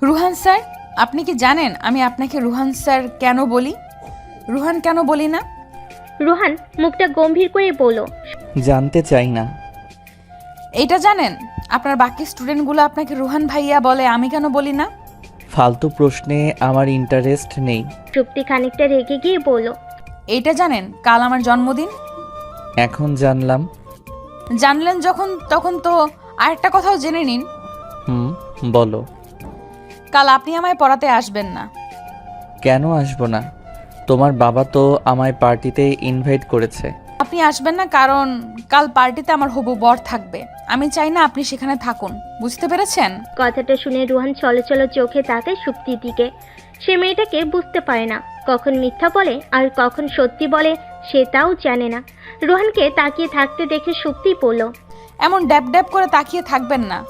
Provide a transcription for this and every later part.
Ruhan sir, আপনি কি জানেন আমি আপনাকে রুহান স্যার কেন বলি, রুহান কেন বলি না? রুহান মুখটা গম্ভীর করে বলল, জানতে চাই না। এইটা জানেন আপনার বাকি স্টুডেন্টগুলো আপনাকে রুহান ভাইয়া বলে, আমি কেন বলি না? ফালতু প্রশ্নে আমার ইন্টারেস্ট নেই। সুপ্তি খানিকটা রেগে গিয়ে বলল, এইটা জানেন কাল আমার জন্মদিন? এখন জানলাম। জানলেন যখন, তখন তো আরেকটা কথাও জেনে নিন। বলো। কাল আপনি আমায় পড়াতে আসবেন না। কেন আসবো না? তোমার বাবা তো আমায় পার্টিতে ইনভাইট করেছে। আপনি আসবেন না কারণ কাল পার্টিতে আমার হবু বর থাকবে, আমি চাই না আপনি সেখানে থাকুন, বুঝতে পেরেছেন? কথাটা শুনে রুহান চলো চোখে তাকায় সুপ্তির দিকে। সে মেয়েটাকে বুঝতে পারে না, কখন মিথ্যা বলে আর কখন সত্যি বলে সে তাও জানে না। রুহানকে তাকিয়ে থাকতে দেখে সুপ্তি বলল, এমন ড্যাব ড্যাব করে তাকিয়ে থাকবেন না,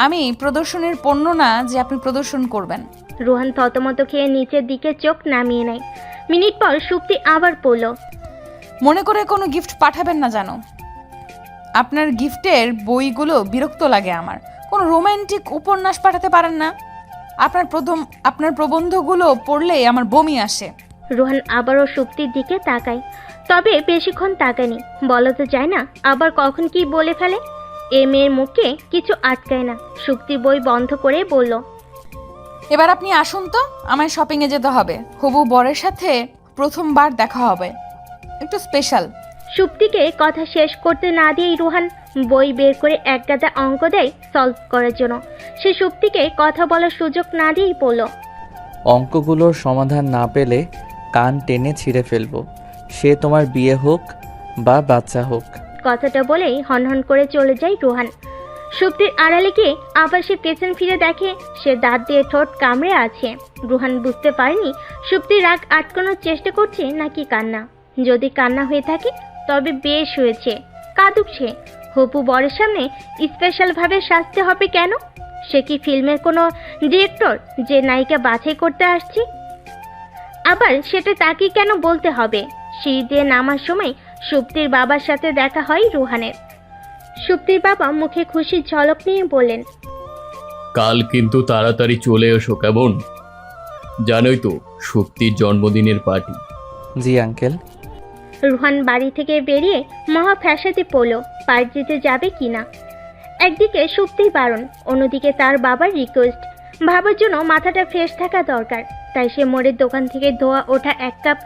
আমি প্রদর্শনীর পণ্য না যে আপনি প্রদর্শন করবেন। রুহান থতমত খেয়ে নিচের দিকে চোখ নামিয়ে নেয়। মিনিট পর সুপ্তি আবার বলল, মনে করে কোনো গিফট পাঠাবেন না জানো, আপনার গিফটের বইগুলো বিরক্ত লাগে আমার। কোনো রোমান্টিক উপন্যাস পাঠাতে পারেন না? আপনার প্রবন্ধগুলো পড়লেই আমার বমি আসে। রুহান আবারও সুপ্তির দিকে তাকায়, তবে বেশিক্ষণ তাকায়নি। বলা তো যায় না আবার কখন কি বলে ফেলে। এ মেয়ের মুখে কিছু আটকায় না। সুপ্তি বই বন্ধ করে বলল, এবার আপনি আসুন তো, আমায় শপিংয়ে যেতে হবে, হবু বরের সাথে প্রথমবার দেখা হবে, একটু স্পেশাল। সুপ্তিকে কথা শেষ করতে না দিয়েই রুহান বই বের করে এক গাদা অঙ্ক দেয় সলভ করার জন্য। সে সুপ্তিকে কথা বলার সুযোগ না দিয়েই বলল, অঙ্কগুলোর সমাধান না পেলে কান টেনে ছিঁড়ে ফেলবো, সে তোমার বিয়ে হোক বা বাচ্চা হোক। কথাটা বলেই হনহন করে চলে যায় রুহান। সুপ্তির আড়ালে গিয়ে আবার সে পেছন ফিরে দেখে সে দাঁত দিয়ে ঠোঁট কামড়ে আছে। রুহান বুঝতে পারেনি সুপ্তির রাগ আটকানোর চেষ্টা করছে নাকি কান্না। যদি কান্না হয়ে থাকে তবে বেশ হয়েছে, কাঁদুক সে। হপু বরের সামনে স্পেশালভাবে সাজতে হবে কেন? সে কি ফিল্মের কোনো ডিরেক্টর যে নায়িকা বাছাই করতে আসছে? আবার সেটা তাকে কেন বলতে হবে? সিঁড়ি দিয়ে নামার সময় সুপ্তির বাবার সাথে দেখা হয় রুহানের। সুপ্তির বাবা মুখে খুশির ঝলক নিয়ে বললেন, কাল কিন্তু তাড়াতাড়ি চলে এসো কেমন? জানোই তো সুপ্তির জন্মদিনের পার্টি। জি আঙ্কেল। রুহান বাড়ি থেকে বেরিয়ে মহা ফ্যাসাদে পড়ল পার্টিতে যাবে কিনা। একদিকে সুপ্তির বারণ, অন্যদিকে তার বাবার রিকোয়েস্ট। ভাবার জন্য মাথাটা ফ্রেশ থাকা দরকার, তাই সে মোড়ের দোকান থেকে ধোয়া ওঠা এক কাপ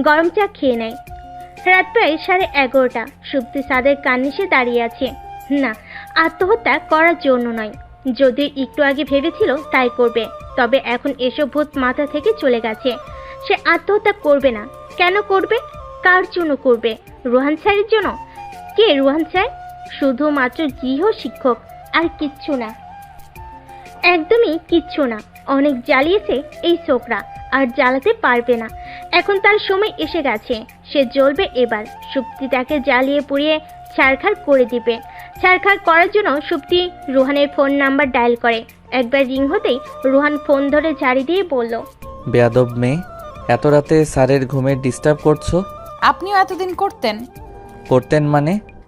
গরম চা খেয়ে নেয়। রাত প্রায় 11:30। সুপ্তি ছাদের কার্নিশে দাঁড়িয়ে আছে। না, আত্মহত্যা করার জন্য নয়, যদি একটু আগে ভেবেছিল তাই করবে, তবে এখন এসব ভূত মাথা থেকে চলে গেছে। সে আত্মহত্যা করবে না। কেন করবে? কার জন্য করবে? রুহান স্যারের জন্য। কে রুহান স্যার? শুধুমাত্র গৃহ শিক্ষক, আর কিচ্ছু না, একদমই কিচ্ছু না। অনেক জ্বালিয়েছে এই ছোকরা, আর জ্বালাতে পারবে না। এখন তার সময় এসে গেছে, সে জ্বলবে এবার। সুপ্তি তাকে জ্বালিয়ে পুড়িয়ে ছারখার করে দিবে। ছারখার করার জন্য সুপ্তি রুহানের ফোন নাম্বার ডায়াল করে। একবার রিং হতেই রুহান ফোন ধরে ঝাড়ি দিয়ে বলল, বেয়াদব মেয়ে, এত রাতে স্যারের ঘুমের ডিস্টার্ব করছো? আপনিও এতদিন করতেন? করতেন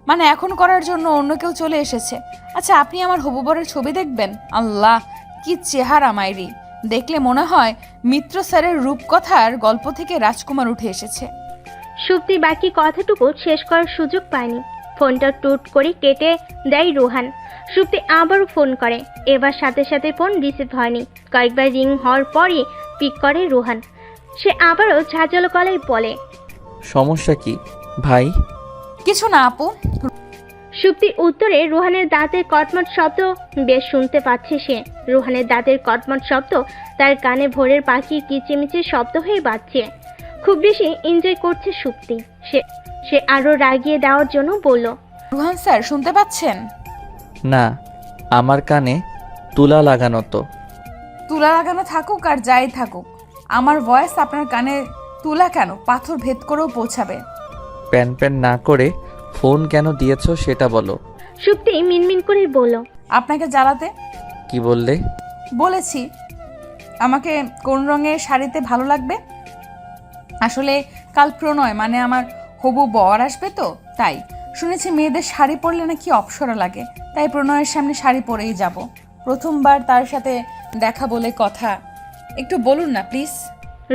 মানে এখন করার জন্য অন্য কেউ চলে এসেছে। আচ্ছা, আপনি আমার হবু বরের ছবি দেখবেন? আল্লাহ, কি চেহারা মাইরি! দেখলে মনে হয় মিত্র স্যারের রূপকথার গল্প থেকে রাজকুমার উঠে এসেছে। সুপ্তি বাকি কথাটুকু শেষ করার সুযোগ পায়নি। ফোনটা টুট করে কেটে দেয় রুহান। সুপ্তি আবারও ফোন করে, এবার সাথে সাথে ফোন রিসিভ হয়নি। কয়েকবার রিং হওয়ার পরই পিক করে রুহান। সে আবারও ঝাঁঝালো গলায় বলে, সমস্যা কি ভাই? কিছু না আপু। সুপ্তির উত্তরে রুহানের দাঁতের কটমট শব্দ বেশ শুনতে পাচ্ছে সে। রুহানের দাঁতের কটমট শব্দ তার কানে ভোরের পাখির কিচিমিচির শব্দ হয়ে বাজছে। খুব বেশি এনজয় করছে সুপ্তি। সে আরো রাগিয়ে দেওয়ার জন্য বলল, রুহান স্যার শুনতে পাচ্ছেন? না, আমার কানে তুলা লাগানো তো। তুলা লাগানো থাকুক আর যাই থাকুক, আমার ভয়েস আপনার কানে তুলা কেন, পাথর ভেদ করেও পৌঁছাবে। প্যান প্যান না করে ফোন কেন দিয়েছো সেটা বলো। সুপ্তি মিনমিন করে বলল, আপনাকে জ্বালাতে। কি বললে? বলেছি আমাকে কোন রঙের শাড়িতে ভালো লাগবে। আসলে কাল প্রণয় মানে আমার হবু বর আসবে তো, তাই শুনেছি মেয়েদের শাড়ি পরলে নাকি অপসরা লাগে, তাই প্রণয়ের সামনে শাড়ি পরেই যাব। প্রথমবার তার সাথে দেখা বলে কথা, একটু বলুন না প্লিজ।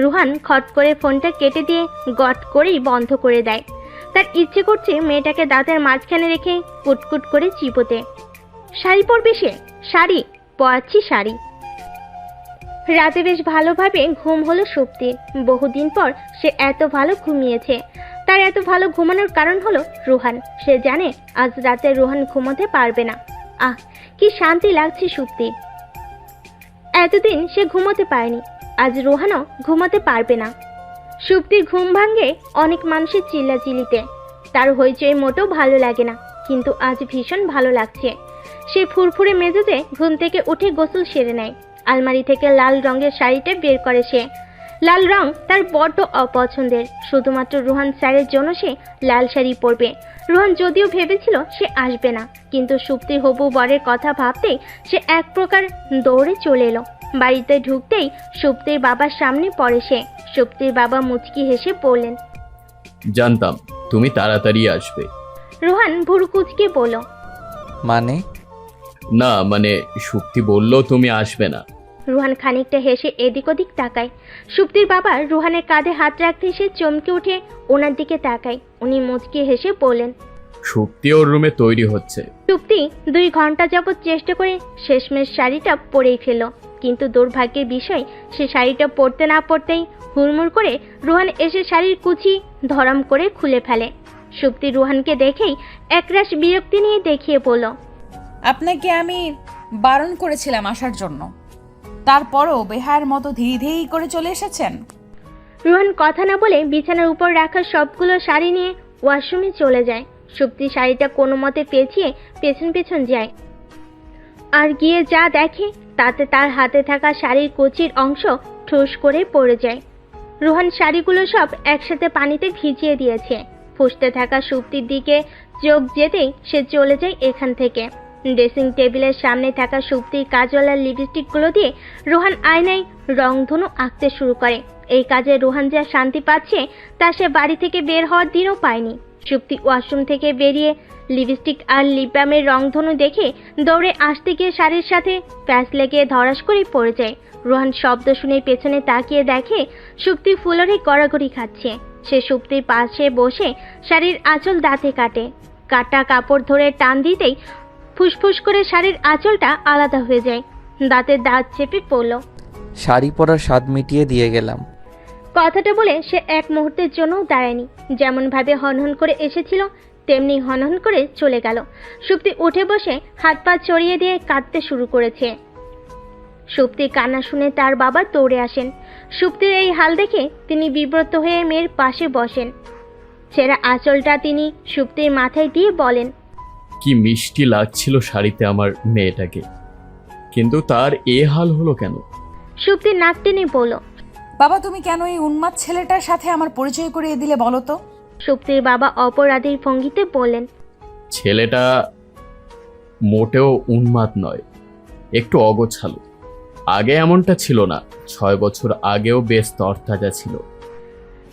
রুহান খট করে ফোনটা কেটে দিয়ে গট করেই বন্ধ করে দেয়। তার ইচ্ছে করছে মেয়েটাকে দাঁতের মাঝখানে রেখে কুটকুট করে চিবোতে। শাড়ি পরবে সে? শাড়ি পরাচ্ছি শাড়ি। রাতে বেশ ভালোভাবে ঘুম হলো সুপ্তির। বহুদিন পর সে এত ভালো ঘুমিয়েছে। তার এত ভালো ঘুমানোর কারণ হলো রুহান। সে জানে আজ রাতে রুহান ঘুমোতে পারবে না। আহ, কি শান্তি লাগছে সুপ্তির। এতদিন সে ঘুমোতে পারেনি, আজ রুহানও ঘুমাতে পারবে না। সুপ্তির ঘুম ভাঙে অনেক মানুষের চিল্লাচিল্লিতে। তার হইচই মোটেও ভালো লাগে না, কিন্তু আজ ভীষণ ভালো লাগছে। সে ফুরফুরে মেজাজে ঘুম থেকে উঠে গোসল সেরে নেয়। আলমারি থেকে লাল রঙের শাড়িটা বের করে সে। লাল রং তার বড্ড অপছন্দের। শুধুমাত্র রুহান স্যারের জন্য সে লাল শাড়ি পরবে। রুহান যদিও ভেবেছিল সে আসবে না, কিন্তু সুপ্তির হবু বরের কথা ভাবতেই সে এক প্রকার দৌড়ে চলে এলো। বাড়িতে ঢুকতেই সুপ্তির বাবার সামনে পড়ে সে। সুপ্তির বাবা মুচকি হেসে বললেন, জানতাম তুমি তাড়াতাড়ি আসবে। রুহান ভুরু কুচকে বলল, মানে? না মানে শুক্তি বলল তুমি আসবে না। রুহান খানিকটা হেসে এদিক ওদিক তাকায়। সুপ্তির বাবা রুহানের কাঁধে হাত রাখতে সে চমকে উঠে ওনার দিকে তাকায়। উনি মুচকি হেসে বললেন, শুক্তি ওর রুমে তৈরি হচ্ছে। সুপ্তি 2 ঘন্টা যাবৎ চেষ্টা করে শেষমেশ শাড়িটা পরেই ফেলল, কিন্তু দুর্ভাগ্যের বিষয় সে শাড়িটা পরতে না পরতেই হুড়মুড় করে রুহান এসে শাড়ির কুচি ধরাম করে খুলে ফেলে। সুপ্তি রুহানকে দেখেই একরাশ বিরক্তি নিয়ে দেখিয়ে বলল, আপনাকে আমি বারণ করেছিলাম আসার জন্য, তারপরও বেহার মতো ধীরে ধীরে করে চলে এসেছেন। রুহান কথা না বলে বিছানার উপর রাখা সবগুলো শাড়ি নিয়ে ওয়াশরুমে চলে যায়। সুপ্তি শাড়িটা কোনো মতে পেঁচিয়ে পেছন পেছন যায়, আর গিয়ে যা দেখে তাতে তার হাতে থাকা শাড়ির কুচির অংশ ঠুস করে পড়ে যায়। রুহান শাড়িগুলো সব একসাথে পানিতে ভিজিয়ে দিয়েছে। ফুসতে থাকা সুপ্তির দিকে চোখ যেতেই সে চলে যায় এখান থেকে। ড্রেসিং টেবিলের সামনে থাকা সুপ্তির কাজওয়ালা লিপস্টিকগুলো দিয়ে রুহান আয়নায় রংধনু আঁকতে শুরু করে। এই কাজে রুহান যা শান্তি পাচ্ছে তা সে বাড়ি থেকে বের হওয়ার দিনও পায়নি। সুপ্তি ওয়াশরুম থেকে বেরিয়ে লিপস্টিক আর লিপ বামের রংধনু দেখে দৌড়ে আসতে গিয়ে শাড়ির সাথে প্যাচ লেগে ধরাস করে পড়ে যায়। রুহান শব্দ শুনে পেছনে তাকিয়ে দেখে সুপ্তি ফুলরে গড়াগড়ি খাচ্ছে। সে সুপ্তির পাশে বসে শাড়ির আঁচল দাঁতে কাটে। কাটা কাপড় ধরে টান দিতেই ফুসফুস করে শাড়ির আঁচলটা আলাদা হয়ে যায়। দাঁতের দাঁত চেপে পড়ল। শাড়ি পরার স্বাদ মিটিয়ে দিয়ে গেলাম। কথাটা বলে সে এক মুহূর্তের জন্য দাঁড়ায়নি। যেমন ভাবে হনহন করে এসেছিল তেমনি হনহন করে চলে গেল। সুপ্তি উঠে বসে হাত পা চড়িয়ে দিয়ে কাঁদতে শুরু করেছে। সুপ্তির কান্না শুনে তার বাবা দৌড়ে আসেন। সুপ্তির এই হাল দেখে তিনি বিব্রত হয়ে মেয়ের পাশে বসেন। ছেঁড়া আঁচলটা তিনি সুপ্তির মাথায় দিয়ে বলেন, কি মিষ্টি লাগছিল শাড়িতে আমার মেয়েটাকে, কিন্তু তার এ হাল হলো কেন? সুপ্তি নাক টেনে বলল, বাবা তুমি কেন এই উন্মাদ ছেলেটার সাথে আমার পরিচয় করিয়ে দিলে বলো তো? সুপ্তির বাবা অপরাধীর ভঙ্গিতে বললেন, ছেলেটা মোটেও উন্মাদ নয়, একটু অগোছালো। আগে এমনটা ছিল না, 6 বছর আগেও বেশ তরতাজা ছিল।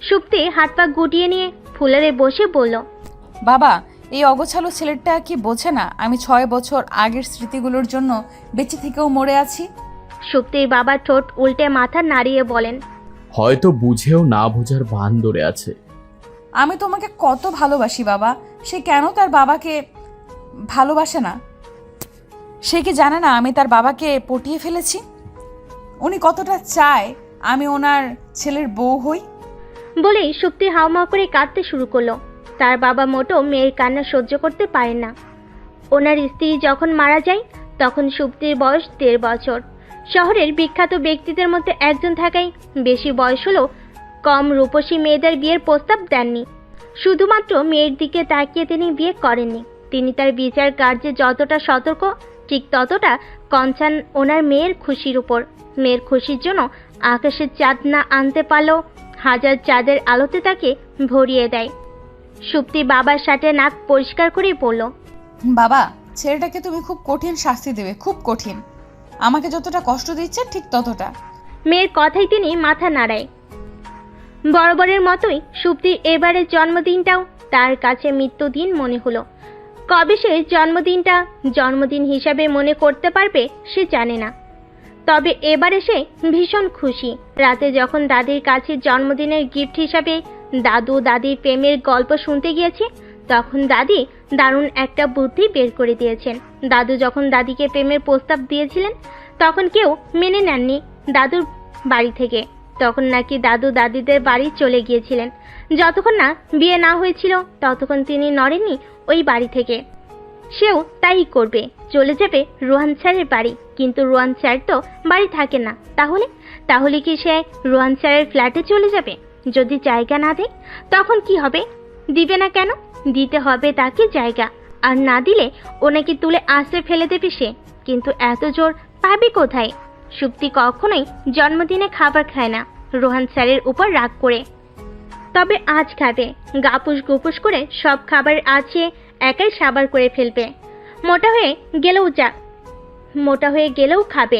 সুপ্তি হাত পা গুটিয়ে নিয়ে ফুলারে বসে বলল, বাবা এই অগোছালো ছেলেটা কি বোঝে না আমি 6 বছর আগের স্মৃতিগুলোর জন্য বেঁচে থেকেও মরে আছি? সুপ্তির বাবা ঠোঁট উল্টে মাথা নাড়িয়ে বলেন, হয়তো বুঝেও না বোঝার ভান ধরে আছে। আমি তোমাকে কত ভালোবাসি বাবা, সে কেন তার বাবাকে ভালোবাসে না? সে কি জানে না আমি তার বাবাকে পটিয়ে ফেলেছি? উনি কতটা চায় আমি ওনার ছেলের বউ হই। বলেই সুপ্তি হাওমাও করে কাঁদতে শুরু করলো। তার বাবা মোটেও মেয়ের কান্না সহ্য করতে পারেন না। ওনার স্ত্রী যখন মারা যায় তখন সুপ্তির বয়স 13 বছর। শহরের বিখ্যাত ব্যক্তিদের মধ্যে একজন থাকায় বেশি বয়স হলেও কম রূপসী মেয়েদের বিয়ের প্রস্তাব দেননি। শুধুমাত্র মেয়ের দিকে তাকিয়ে তিনি বিয়ে করেননি। তিনি তার বিচার কার্যে যতটা সতর্ক ঠিক ততটা কনসার্ন ওনার মেয়ের খুশির উপর। মেয়ের খুশির জন্য আকাশের চাঁদ না আনতে পারলেও হাজার চাঁদের আলোতে তাকে ভরিয়ে দেয়। সুপ্তি বাবার সাথে নাক পরিষ্কার করে বলল, বাবা ছেলেটাকে তুমি খুব কঠিন শাস্তি দেবে, খুব কঠিন। আমাকে যতটা কষ্ট দিচ্ছে ঠিক ততটা। মেয়ের কথাই তিনি মাথা নাড়ায়। বরাবরের মতোই সুপ্তির এবারের জন্মদিনটাও তার কাছে মৃত্যুদিন মনে হলো। কবে সে জন্মদিন হিসাবে মনে করতে পারবে সে জানে না। তবে এবার এসে ভীষণ খুশি। রাতে যখন দাদির কাছে জন্মদিনের গিফট হিসাবে দাদু দাদির প্রেমের গল্প শুনতে গিয়েছে, তখন দাদি দারুণ একটা বুদ্ধি বের করে দিয়েছেন। দাদু যখন দাদিকে প্রেমের প্রস্তাব দিয়েছিলেন, তখন কেউ মেনে নেননি দাদুর বাড়ি থেকে। তখন নাকি দাদু দাদিদের বাড়ি চলে গিয়েছিলেন। যতক্ষণ না বিয়ে না হয়েছিল ততক্ষণ তিনি নড়েননি ওই বাড়ি থেকে। সেও তাই করবে, চলে যাবে রোহান স্যারের বাড়ি। কিন্তু রোহান স্যার তো বাড়ি থাকে না। তাহলে কি সে রোহান স্যারের ফ্ল্যাটে চলে যাবে? যদি জায়গা না দেয় তখন কি হবে? দিবে না কেন? দিতে হবে তাকে জায়গা। আর না দিলে ওনাকে তুলে আশ্রয় ফেলে দেবে সে। কিন্তু এত জোর পাবে কোথায়? সুপ্তি কখনোই জন্মদিনে খাবার খায় না রোহান স্যারের উপর রাগ করে। তবে আজ খাবে। গাপুস গুপুস করে সব খাবার আছে একাই সাবার করে ফেলবে। মোটা হয়ে গেলেও খাবে।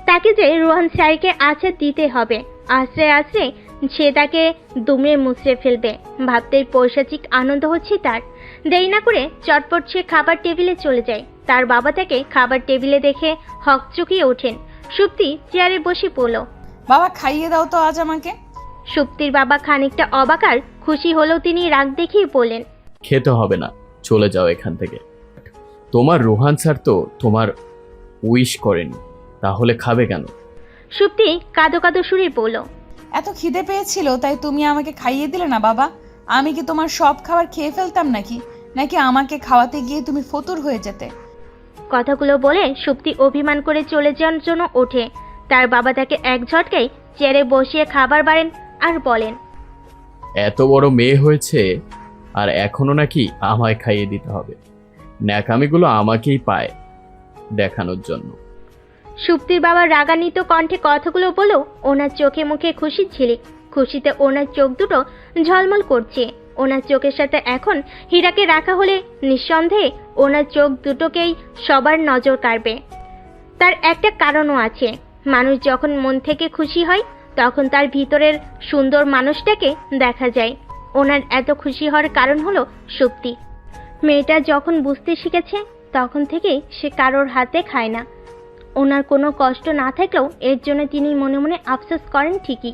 তাকে যে রোহান স্যারকে আশ্রয় দিতে হবে। আশ্রয় সে তাকে দুমড়ে মুচড়ে ফেলবে। ভাবতেই পৈশাচিক আনন্দ হচ্ছে তার। দেরি না করে চটপট সে খাবার টেবিলে চলে যায়। তার বাবা তাকে খাবার টেবিলে দেখে হকচকিয়ে ওঠেন। সুপ্তি চেয়ারে বসে পড়ল। বাবা খাইয়ে দাও তো আজ আমাকে। সুপ্তির বাবা খানিকটা অবাক আর খুশি হলেও তিনি রাগ দেখিয়ে বললেন, খেতে হবে না, চলে যাও এখান থেকে। তোমার রোহান স্যার তো তোমার উইশ করেনি, তাহলে খাবে কেন? সুপ্তি কাঁদো কাঁদো সুরে বলল, এত খিদে পেয়েছিল তাই তুমি আমাকে খাইয়ে দিলে না বাবা। আমি কি তোমার সব খাবার খেয়ে ফেলতাম নাকি আমাকে খাওয়াতে গিয়ে তুমি ফতুর হয়ে যেতে? কথাগুলো বলে সুপ্তি অভিমান করে চলে যাওয়ার জন্য ওঠে। তার বাবা তাকে এক ঝটকায় চেয়ারে বসিয়ে খাবার বাড়েন আর বলেন, এত বড় মেয়ে হয়েছে আর এখনো নাকি আমায় খাইয়ে দিতে হবে? ন্যাকামিগুলো আমাকেই পায় দেখানোর জন্য। সুপ্তির বাবা রাগান্বিত কণ্ঠে কথাগুলো বলো ওনার চোখে মুখে খুশি ঝিলিক। খুশিতে ওনার চোখ দুটো ঝলমল করছে। ওনার চোখের সাথে এখন হীরাকে রাখা হলে নিঃসন্দেহে ওনার চোখ দুটোকেই সবার নজর কাড়বে। তার একটা কারণও আছে। মানুষ যখন মন থেকে খুশি হয় তখন তার ভিতরের সুন্দর মানুষটাকে দেখা যায়। ওনার এত খুশি হওয়ার কারণ হলো সুপ্তি। মেয়েটা যখন বুঝতে শিখেছে তখন থেকেই সে কারোর হাতে খায় না। ওনার কোনো কষ্ট না থাকলেও এর জন্য তিনি মনে মনে আফসোস করেন ঠিকই,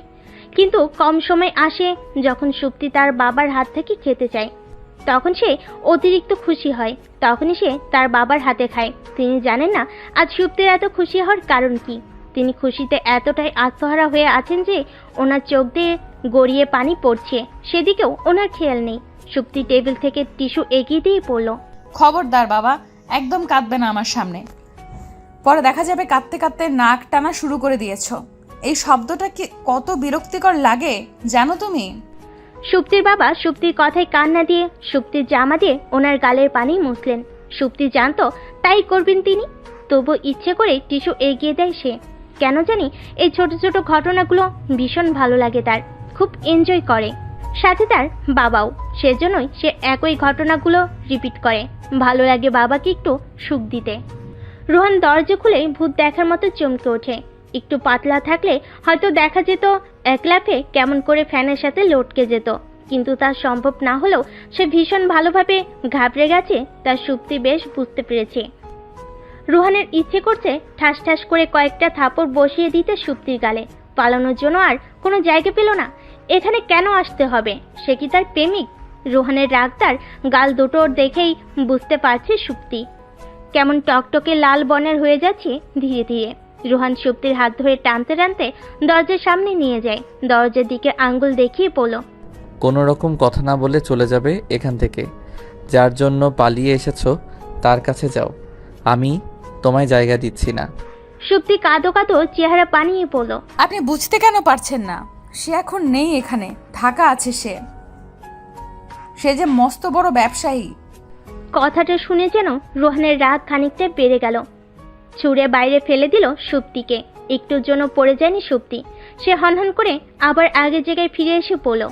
কিন্তু কম সময় আসে যখন সুপ্তি তার বাবার হাত থেকে খেতে চায়। তখন সে অতিরিক্ত খুশি হয়। তখনই সে তার বাবার হাতে খায়। তিনি জানেন না আজ সুপ্তির এত খুশি হওয়ার কারণ কি। তিনি খুশিতে এতটাই আত্মহারা হয়ে আছেন যে ওনার চোখ দিয়ে গড়িয়ে পানি পড়ছে, সেদিকেও ওনার খেয়াল নেই। সুপ্তি টেবিল থেকে টিস্যু এগিয়ে দিয়ে পড়ল, খবরদার বাবা, একদম কাঁদবে না আমার সামনে। পরে দেখা যাবে কাঁদতে কাঁদতে নাক টানা শুরু করে দিয়েছো। এই শব্দটা কি কত বিরক্তিকর লাগে জানো তুমি? সুপ্তির বাবা সুপ্তির কথায় কান না দিয়ে সুপ্তির জামা দিয়ে ওনার গালের পানি মুছলেন। সুপ্তি জানতো তাই করবেন তিনি, তবু ইচ্ছে করে টিস্যু এগিয়ে দেয় সে। কেন জানি এই ছোট ছোট ঘটনাগুলো ভীষণ ভালো লাগে তার, খুব এনজয় করে। সাথে তার বাবাও, সেজন্যই সে একই ঘটনাগুলো রিপিট করে। ভালো লাগে বাবাকে একটু সুখ দিতে। রোহান দরজা খুলে ভূত দেখার মতো চমকে ওঠে। একটু পাতলা থাকলে হয়তো দেখা যেত এক লাফে কেমন করে ফ্যানের সাথে লটকে যেত, কিন্তু তা সম্ভব না হলেও সে ভীষণ ভালোভাবে ঘাবড়ে গেছে তার সুপ্তি বেশ বুঝতে পেরেছে। রোহানের ইচ্ছে করছে ঠাস ঠাস করে কয়েকটা থাপড় বসিয়ে দিতে সুপ্তির গালে। পালানোর জন্য আর কোনো জায়গা পেল না। এখানে কেন আসতে হবে? সে কি তার প্রেমিক? রোহানের রাগ তার গাল দুটোর দেখেই বুঝতে পারছে সুপ্তি কেমন টকটকে লাল বর্ণের হয়ে যাচ্ছে ধীরে ধীরে। রোহান সুপ্তির হাত ধরে টানতে টানতে দরজার সামনে নিয়ে যায়। দরজার দিকে আঙ্গুল দেখিয়ে বলল, কোনো রকম কথা না বলে চলে যাবে এখান থেকে। যার জন্য পালিয়ে এসেছো তার কাছে যাও, আমি তোমায় জায়গা দিচ্ছি না। সুপ্তি কাঁদো কাঁদো চেহারা পানিয়ে বলল, আপনি বুঝতে কেন পারছেন না? সে এখন নেই এখানে, ঢাকা আছে সে যে মস্ত বড় ব্যবসায়ী। কথাটা শুনে যেন রোহানের রাগ খানিকটা বেড়ে গেল। ছুঁড়ে বাইরে ফেলে দিল সুপ্তিকে। একটুর জন্য পড়ে যায়নি সুপ্তি। সে হনহন করে আবার আগের জায়গায় ফিরে এসে বলল,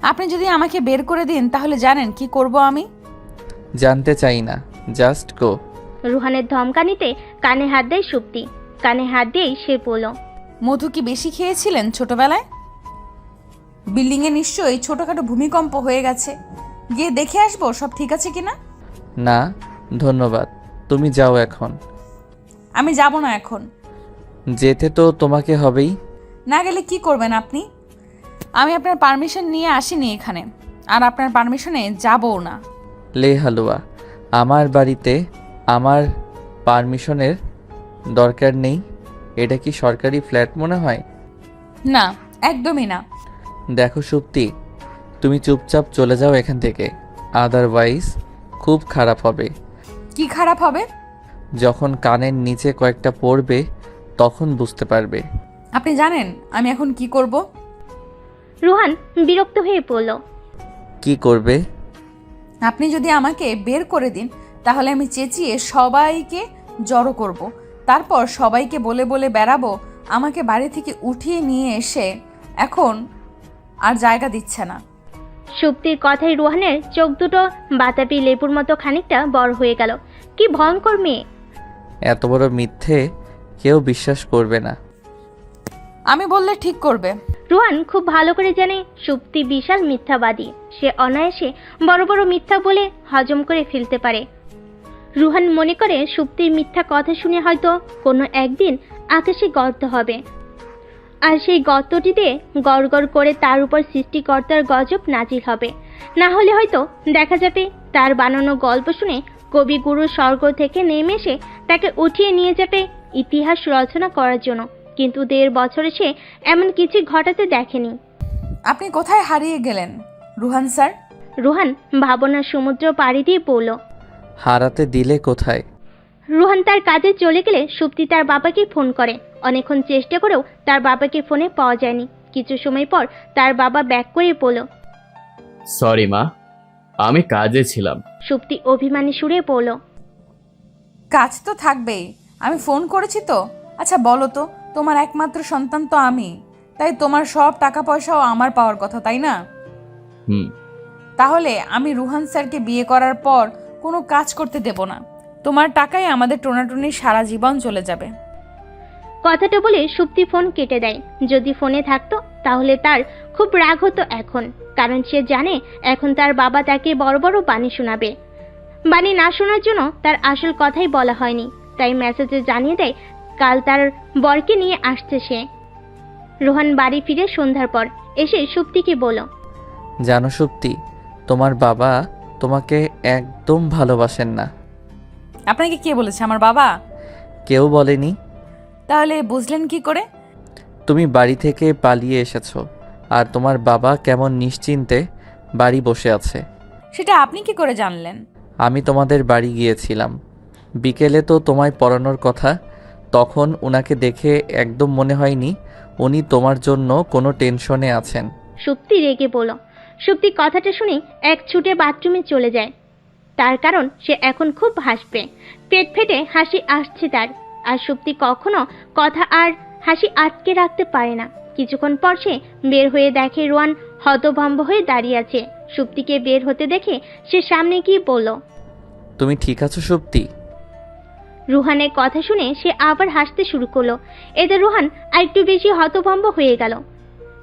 আপনি যদি আমাকে বের করে দিন তাহলে জানেন কি করব আমি? জানতে চাই না, জাস্ট গো। রোহানের ধমকানিতে কানে হাত দেয় সুপ্তি। কানে হাত দিয়েই সে বলল, মধু কি বেশি খেয়েছিলেন ছোটবেলায়? বিল্ডিংয়ে নিশ্চয়ই ছোটখাটো ভূমিকম্প হয়ে গেছে, গিয়ে দেখে আসবো সব ঠিক আছে কিনা। না ধন্যবাদ, তুমি যাও এখন। আমি যাব না এখন। যেতে তো তোমাকে হবেই। না গেলে কি করবেন আপনি? আমি আপনার পারমিশন নিয়ে আসিনি এখানে, আর আপনার পারমিশনে যাবও না। লে হালুয়া, আমার বাড়িতে আমার পারমিশনের দরকার নেই। এটা কি সরকারি ফ্ল্যাট মনে হয়? না, একদমই না। দেখো সুপ্তি, তুমি চুপচাপ চলে যাও এখান থেকে, আদারওয়াইজ খুব খারাপ হবে। কি খারাপ হবে? যখন কানের নিচে কয়েকটা পড়বে তখন বুঝতে পারবে। আপনি জানেন আমি এখন কি করব? রুহান বিরক্ত হয়ে পড়ল। কি করবে? আপনি যদি আমাকে বের করে দিন তাহলে আমি চেঁচিয়ে সবাইকে জড়ো করব, তারপর সবাইকে বলে বলে বেড়াবো আমাকে বাড়ি থেকে উঠিয়ে নিয়ে এসে এখন আর জায়গা দিচ্ছে না। সুপ্তির কথায় রুহানের চোখ দুটো বাতাবি লেবুর মতো খানিকটা বড় হয়ে গেল। কি ভয়ঙ্কর মেয়ে! এত বড় মিথ্যে কেউ বিশ্বাস করবে না। আমি বললে ঠিক করবে। রুহান খুব ভালো করে জানে সুপ্তি বিশাল মিথ্যাবাদী। সে অনায়াসে বড় বড় মিথ্যা বলে হজম করে ফেলতে পারে। রুহান মনে করে সুপ্তির মিথ্যা কথা শুনে হয়তো কোনো একদিন আকাশে গর্ত হবে, আর সেই গর্তটিতে গড় গড় করে তার উপর সৃষ্টিকর্তার গজব নাজিল হবে। না হলে হয়তো দেখা যাবে তার বানানো গল্প শুনে কবিগুরু স্বর্গ থেকে নেমে এসে তাকে উঠিয়ে নিয়ে যাবে ইতিহাস রচনা করার জন্য। কিন্তু 1.5 বছরে সে এমন কিছু ঘটাতে দেখেনি। আপনি কোথায় হারিয়ে গেলেন রুহান স্যার? রুহান ভাবনার সমুদ্র পাড়ি দিয়ে পড়ল। হারাতে দিলে কোথায়? রুহান তার কাজে চলে গেলে সুপ্তি তার বাবাকে ফোন করে। অনেকক্ষণ চেষ্টা করেও তার বাবাকে ফোনে পাওয়া যায়নি। কিছু সময় পর তার বাবা ব্যাক করে পড়ল। সরি মা, আমি কাজে ছিলাম। সুপ্তি অভিমানী সুরে পড়ল। কাজ তো থাকবেই, আমি ফোন করেছি তো। আচ্ছা বলো তো, তোমার একমাত্র সন্তান তো আমি, তাই তোমার সব টাকা পয়সাও আমার পাওয়ার কথা, তাই না? হুম। তাহলে আমি রুহান স্যারকে বিয়ে করার পর কোনো কাজ করতে দেব না। তোমার টাকায় আমাদের টোনাটুনি সারা জীবন চলে যাবে। কথাটা বলে সুপ্তি ফোন কেটে দেয়। যদি ফোনে থাকতো তাহলে তার খুব রাগ হতো এখন, কারণ সে জানে এখন তার বাবা তাকে বড় বড় বাণী শোনাবে। বাণী না শোনার জন্য তার আসল কথাই বলা হয়নি, তাই মেসেজে জানিয়ে দেয় কাল তার বরকে নিয়ে আসছে সে। রোহান বাড়ি ফিরে সন্ধ্যার পর এসে সুপ্তিকে বলল, জানো সুপ্তি, তোমার বাবা তোমাকে একদম ভালোবাসেন না। আপনাকে কে বলেছে আমার বাবা? কেউ বলেনি। তাহলে বুঝলেন কি করে? তুমি বাড়ি থেকে পালিয়ে এসেছো, আর তোমার বাবা কেমন নিশ্চিন্তে বাড়ি বসে আছে। সেটা আপনি কি করে জানলেন? আমি তোমাদের বাড়ি গিয়েছিলাম বিকেলে, তো তোমায় পড়ানোর কথা। তখন উনাকে দেখে একদম মনে হয়নি উনি তোমার জন্য কোনো টেনশনে আছেন। সুপ্তি রেগে বলল। সুপ্তি কথাটা শুনে এক ছুটে বাথরুমে চলে যায়। তার কারণ সে এখন খুব হাসবে, পেট ফেটে হাসি আসছে তার। আর সুপ্তি কখনো কথা আর হাসি আটকে রাখতে পারে না। কিছুক্ষণ পর সে বের হয়ে দেখে রোহান হতভম্ব হয়ে দাঁড়িয়ে আছে। সুপ্তিকে বের হতে দেখে সে সামনে গিয়ে বলল, তুমি ঠিক আছো সুপ্তি? রুহানের কথা শুনে সে আবার হাসতে শুরু করলো। এতে রুহান আরেকটু বেশি হতভম্ব হয়ে গেল।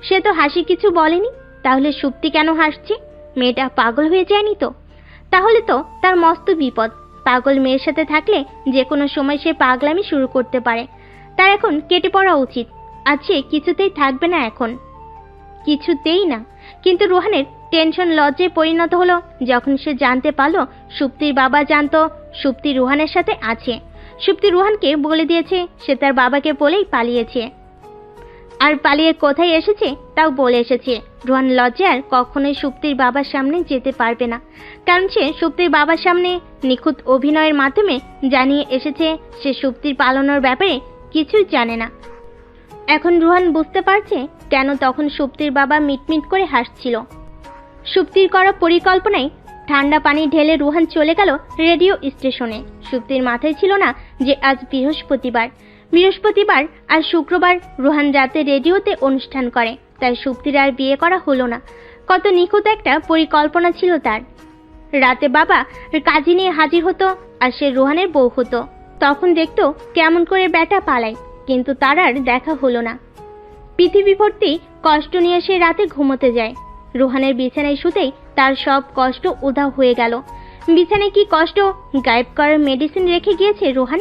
সে তো হাসি কিছু বলেনি, তাহলে সুপ্তি কেন হাসছে? মেয়েটা পাগল হয়ে যায়নি তো? তাহলে তো তার মস্ত বিপদ। পাগল মেয়ের সাথে থাকলে যে কোনো সময় সে পাগলামি শুরু করতে পারে। তার এখন কেটে পড়া উচিত। আজ সে কিছুতেই থাকবে না, এখন কিছুতেই না। কিন্তু রুহানের টেনশন লজ্জায় পরিণত হলো যখন সে জানতে পারলো সুপ্তির বাবা জানতো সুপ্তি রুহানের সাথে আছে। সুপ্তি রুহানকে বলে দিয়েছে সে তার বাবাকে বলেই পালিয়েছে, আর পালিয়ে কোথায় এসেছে তাও বলে এসেছে। রুহান লজ্জায় আর কখনোই সুপ্তির বাবার সামনে যেতে পারবে না, কারণ সে সুপ্তির বাবার সামনে নিখুঁত অভিনয়ের মাধ্যমে জানিয়ে এসেছে সে সুপ্তির পালানোর ব্যাপারে কিছুই জানে না। এখন রুহান বুঝতে পারছে কেন তখন সুপ্তির বাবা মিটমিট করে হাসছিল। সুপ্তির করা পরিকল্পনায় ঠান্ডা পানি ঢেলে রুহান চলে গেল রেডিও স্টেশনে। সুপ্তির মাথায় ছিল না যে আজ বৃহস্পতিবার আর শুক্রবার রুহান রাতে রেডিওতে অনুষ্ঠান করে, তাই সুপ্তির আর বিয়ে করা হলো না। কত নিখুঁত একটা পরিকল্পনা ছিল তার। রাতে বাবা কাজী নিয়ে হাজির হতো আর সে রুহানের বউ হতো। তখন দেখতো কেমন করে ব্যাটা পালায়, কিন্তু তার আর দেখা হলো না। পৃথিবী ভর্তি কষ্ট নিয়ে সে রাতে ঘুমোতে যায়। রুহানের বিছানায় শুতেই তার সব কষ্ট উধাও হয়ে গেল। বিছানায় কি কষ্ট গায়েব করার মেডিসিন রেখে গিয়েছে রুহান।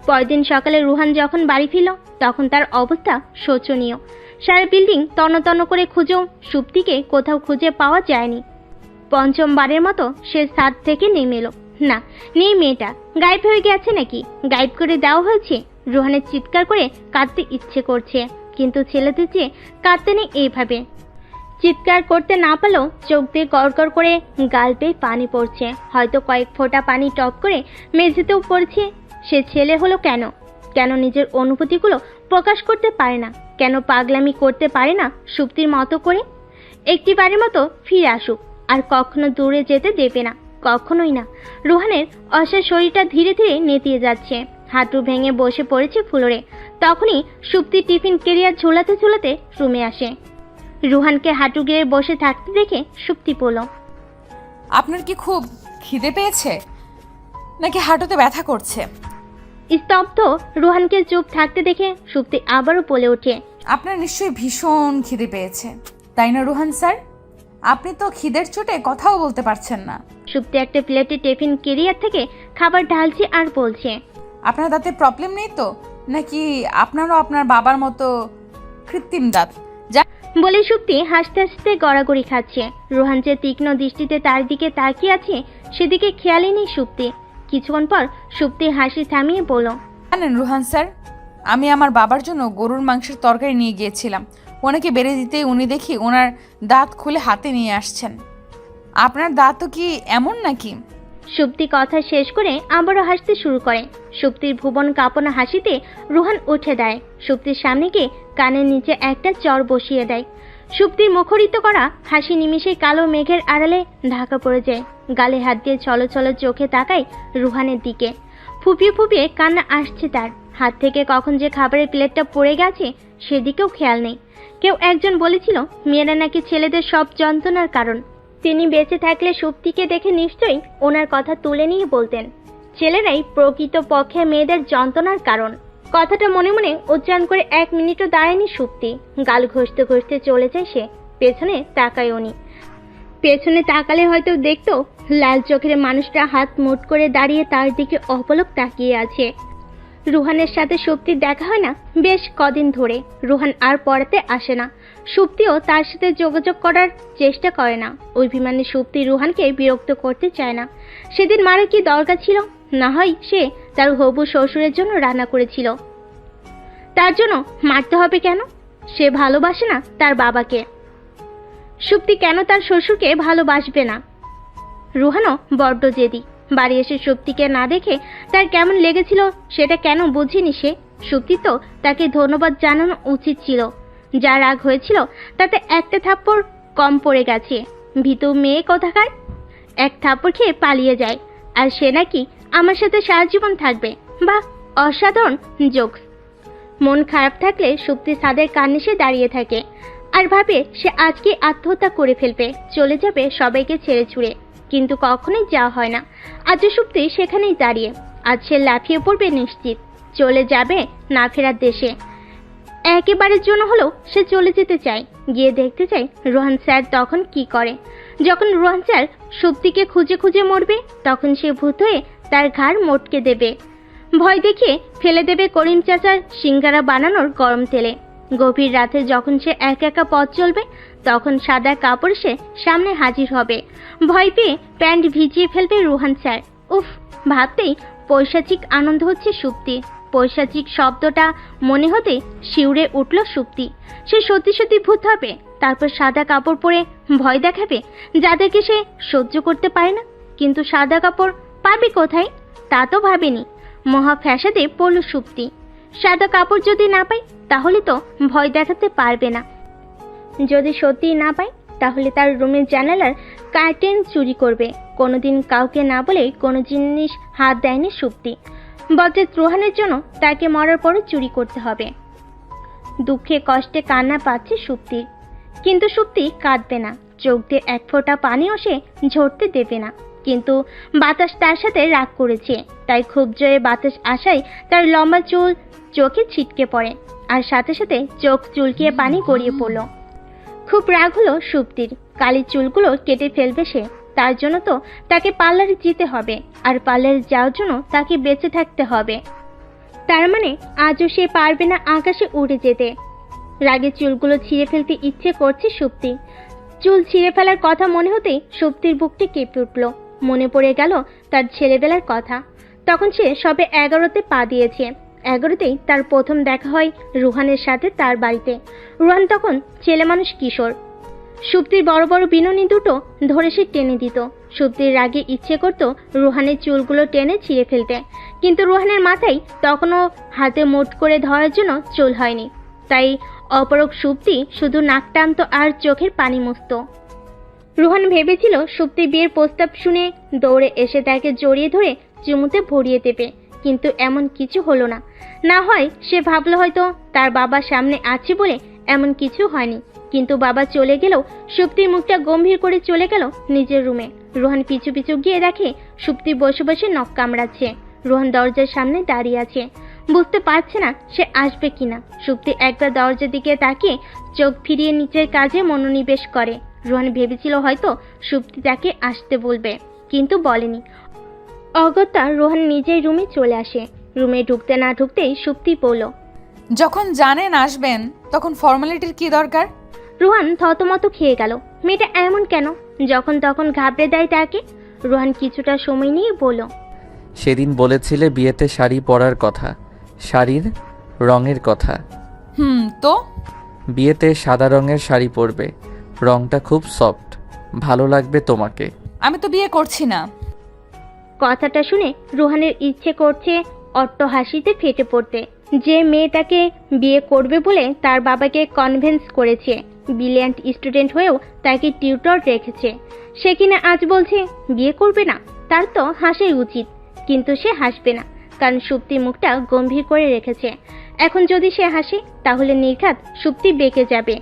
পরদিন সকালে রুহান যখন বাড়ি ফিরল তখন তার অবস্থা শোচনীয়। সারা বিল্ডিং তন্ন করে খুঁজেও সুপ্তিকে কোথাও খুঁজে পাওয়া যায়নি। পঞ্চমবারের মতো সে ছাদ থেকে নেমে এলো। না, নেই মেয়েটা, গায়েব হয়ে গেছে নাকি, গায়েব করে দেওয়া হয়েছে। রুহানের চিৎকার করে কাঁদতে ইচ্ছে করছে, কিন্তু ছেলেদের চেয়ে কাঁদতে নেই এইভাবে। চিৎকার করতে না পারলেও চোখ দিয়ে গড়গড় করে গাল বেয়ে পানি পড়ছে, হয়তো কয়েক ফোঁটা পানি টপ করে মেঝেতেও পড়ছে। সে ছেলে হলো কেন? কেন নিজের অনুভূতিগুলো প্রকাশ করতে পারে না? কেন পাগলামি করতে পারে না সুপ্তির মতো করে? একটিবারের মতো ফিরে আসুক, আর কখনো দূরে যেতে দেবে না, কখনোই না। রুহানের অসার শরীরটা ধীরে ধীরে নেতিয়ে যাচ্ছে, হাঁটু ভেঙে বসে পড়েছে ফ্লোরে। তখনই সুপ্তি টিফিন কেরিয়ার ঝোলাতে ঝোলাতে রুমে আসে। রুহানকে হাঁটু গেড়ে বসে থাকতে দেখে সুপ্তি বলল, আপনার কি খুব খিদে পেয়েছে নাকি হাঁটুতে ব্যথা করছে? স্তব্ধ রুহানকে চুপ থাকতে দেখে সুপ্তি আবারও বলে ওঠে, আপনার নিশ্চয়ই ভীষণ খিদে পেয়েছে, তাই না রুহান স্যার? আপনি তো খিদের চোটে কথাও বলতে পারছেন না। সুপ্তি একটা প্লেটে টিফিন কেরিয়ার থেকে খাবার ঢালছে আর বলছে, আপনার দাঁতে প্রবলেম নেই তো, নাকি আপনারও আপনার বাবার মতো কৃত্রিম দাঁত? বলে সুপ্তি হাসতে হাসতে গড়াগড়ি খাচ্ছে। রুহান যে তীক্ষ্ণ দৃষ্টিতে তার দিকে তাকিয়ে আছে সেদিকে খেয়ালই নেই সুপ্তি। কিছুক্ষণ পর সুপ্তি হাসি থামিয়ে বলল, জানেন রুহান স্যার, আমি আমার বাবার জন্য গরুর মাংসের তরকারি নিয়ে গিয়েছিলাম। ওনাকে বেড়ে দিতেই উনি দেখি ওনার দাঁত খুলে হাতে নিয়ে আসছেন। আপনার দাঁতও কি এমন নাকি? সুপ্তি কথা শেষ করে আবারও হাসতে শুরু করে। সুপ্তির ভুবন কাঁপানো হাসিতে রুহান উঠে দেয়, সুপ্তির সামনে গিয়ে কানের নিচে একটা চর বসিয়ে দেয়। সুপ্তির মুখরিত করা হাসি নিমিষেই কালো মেঘের আড়ালে ঢাকা পড়ে যায়। গালে হাত দিয়ে ছলো ছলো চোখে তাকায় রুহানের দিকে। ফুপিয়ে ফুপিয়ে কান্না আসছে তার। হাত থেকে কখন যে খাবারের প্লেটটা পড়ে গেছে সেদিকেও খেয়াল নেই। কেউ একজন বলেছিল মেয়েরা নাকি ছেলেদের সব যন্ত্রণার কারণ। তিনি বেঁচে থাকলে সুপ্তিকে দেখে নিশ্চয়ই ওনার কথা তুলে নিয়ে বলতেন, ছেলেরাই প্রকৃত পক্ষে মেয়েদের যন্ত্রণার কারণ। কথাটা মনে মনে উচ্চারণ করে 1 মিনিটও দাঁড়ায়নি সুপ্তি। গাল ঘষতে ঘষতে চলে যায় সে। পেছনে তাকায় উনি। পেছনে তাকালে হয়তো দেখতো লাল চোখের মানুষটা হাত মুঠ করে দাঁড়িয়ে তার দিকে অপলক তাকিয়ে আছে। রুহানের সাথে সুপ্তির দেখা হয় না বেশ কদিন ধরে। রুহান আর পড়াতে আসে না, সুপ্তিও তার সাথে যোগাযোগ করার চেষ্টা করে না। অভিমানী সুপ্তি রুহানকে বিরক্ত করতে চায় না। সেদিন মারা কি দরকার ছিল? না হয় সে তার হবু শ্বশুরের জন্য রান্না করেছিল, তার জন্য মারতে হবে কেন? সে ভালোবাসে না তার বাবাকে, সুপ্তি কেন তার শ্বশুরকে ভালোবাসবে না? রুহানও বড্ড জেদি। বাড়ি এসে সুপ্তিকে না দেখে তার কেমন লেগেছিল সেটা কেন বুঝিনি সে। সুপ্তি তো তাকে ধন্যবাদ জানানো উচিত ছিল। যা রাগ হয়েছিল তাতে একটা থাপ্পড় কম পড়ে গেছে। ভীতু মেয়ে কোথাকার, এক থাপ্পড় খেয়ে পালিয়ে যায়, আর সে নাকি আমার সাথে সারা জীবন থাকবে। বাহ, অসাধারণ জোকস। মন খারাপ থাকলে সুপ্তি ছাদের কার্নিশে দাঁড়িয়ে থাকে আর ভাবে সে আজকে আত্মহত্যা করে ফেলবে, চলে যাবে সবাইকে ছেড়ে ছুড়ে। কিন্তু কখনোই যাওয়া হয় না। আজ সুপ্তি সেখানেই দাঁড়িয়ে। আজ সে লাফিয়ে পড়বে নিশ্চিত, চলে যাবে না ফেরার দেশে। একেবারের জন্য হলেও সে চলে যেতে চায়, গিয়ে দেখতে চায় রোহান স্যার তখন কি করে। যখন রোহান স্যার সুপ্তিকে খুঁজে খুঁজে মরবে তখন সে ভূত হয়ে তার ঘাড় মটকে দেবে, ভয় দেখিয়ে ফেলে দেবে করিম চাচার সিঙ্গারা বানানোর গরম তেলে। গভীর রাতে যখন সে একা একা পথ চলবে তখন সাদা কাপড় সে সামনে হাজির হবে। ভয় পেয়ে প্যান্ট ভিজিয়ে ফেলবে রোহান স্যার। উফ, ভাবতেই পৈশাচিক আনন্দ হচ্ছে সুপ্তি। পৈশাচিক শব্দটা মনে হতে শিউরে উঠল সুপ্তি। সে সত্যি সত্যি ভূত হবে, তারপর সাদা কাপড় পরে ভয় দেখাবে যাদেরকে সে সহ্য করতে পারে না। কিন্তু সাদা কাপড় পাবে কোথায় তা তো ভাবেনি। মহা ফ্যাসাদে পড়ল সুপ্তি। সাদা কাপড় যদি না পায় তাহলে তো ভয় দেখাতে পারবে না। যদি সত্যি না পায় তাহলে তার রুমের জানালার কার্টেন চুরি করবে। কোনোদিন কাউকে না বলে কোনো জিনিস হাত দেয়নি সুপ্তি। বজ্রের রোহানের জন্য তাকে মরার পরও চুরি করতে হবে। দুঃখে কষ্টে কান্না পাচ্ছে সুপ্তির, কিন্তু সুপ্তি কাঁদবে না। চোখ দিয়ে এক ফোঁটা পানিও সে ঝরতে দেবে না। কিন্তু বাতাস তার সাথে রাগ করেছে, তাই খুব জোরে বাতাস আসায় তার লম্বা চুল চোখে ছিটকে পড়ে, আর সাথে সাথে চোখ চুলকিয়ে পানি গড়িয়ে পড়ল। খুব রাগ হলো সুপ্তির। কালি চুলগুলো কেটে ফেলবে সে, তার জন্য তো তাকে পার্লারে যেতে হবে, আর পার্লারে যাওয়ার জন্য তাকে বেঁচে থাকতে হবে। তার মানে আজও সে পারবে না আকাশে উড়ে যেতে। রাগে চুলগুলো ছিঁড়ে ফেলতে ইচ্ছে করছে সুপ্তি। চুল ছিঁড়ে ফেলার কথা মনে হতেই সুপ্তির বুকটি কেঁপে উঠল। মনে পড়ে গেল তার ছেলেবেলার কথা। তখন সে সবে 11তে পা দিয়েছে। 11তেই তার প্রথম দেখা হয় রুহানের সাথে তার বাড়িতে। রুহান তখন ছেলে মানুষ কিশোর। সুপ্তির বড় বড় বিনুনি দুটো ধরে সে টেনে দিত। সুপ্তির রাগে ইচ্ছে করত রুহানের চুলগুলো টেনে ছিঁড়ে ফেলতে, কিন্তু রুহানের মাথায় তখনও হাতে মুঠ করে ধরার জন্য চুল হয়নি। তাই অপরক সুপ্তি শুধু নাক টানত আর চোখের পানি মুছত। রুহান ভেবেছিল সুপ্তি বিয়ের প্রস্তাব শুনে দৌড়ে এসে তাকে জড়িয়ে ধরে চুমুতে ভরিয়ে দেবে, কিন্তু এমন কিছু হলো না। না হয় সে ভাবলো হয়তো তার বাবা সামনে আছে বলে এমন কিছু হয়নি, কিন্তু বাবা চলে গেলেও সুপ্তির মুখটা গম্ভীর করে চলে গেল নিজের রুমে। রুহান পিছু পিছু গিয়ে দেখে সুপ্তি বসে বসে নখ কামড়াচ্ছে। রুহান দরজার সামনে দাঁড়িয়ে আছে, বুঝতে পারছে না সে আসবে কিনা। সুপ্তি একবার দরজার দিকে তাকিয়ে চোখ ফিরিয়ে নিচের কাজে মনোনিবেশ করে। রুহান ভেবেছিল হয়তো সুপ্তি তাকে আসতে বলবে, কিন্তু বলেনি। অগত্যা রুহান নিজের রুমে চলে আসে। রুমে ঢুকতে না ঢুকতেই সুপ্তি বলল, যখন জানেন আসবেন তখন ফর্মালিটির কি দরকার? রুহান থতমত খেয়ে গেল। মেয়েটা এমন কেন? যখন তখন ঘাবড়ে দেয় তাকে। রুহান কিছুটা সময় নিয়ে বলল, সেদিন বলেছিলে বিয়েতে শাড়ি পরার কথা, শাড়ির রঙের কথা। তো বিয়েতে সাদা রঙের শাড়ি পরবে, রঙটা খুব সফট, ভালো লাগবে তোমাকে। আমি তো বিয়ে করছি না। কথাটা শুনে রুহানের ইচ্ছে করছে অট্ট হাসিতে ফেটে পড়তে। যে মেয়ে তাকে বিয়ে করবে বলে তার বাবাকে কনভিন্স করেছে, ব্রিলিয়ান্ট স্টুডেন্ট হয়েও তাকে টিউটর রেখেছে, সে কিনা আজ বলছে বিয়ে করবে না। তার তো হাসাই উচিত, কিন্তু সে হাসবে না, কারণ সুপ্তি মুখটা গম্ভীর করে রেখেছে। এখন যদি সে হাসে তাহলে নির্ঘাত সুপ্তি বেঁকে যাবে।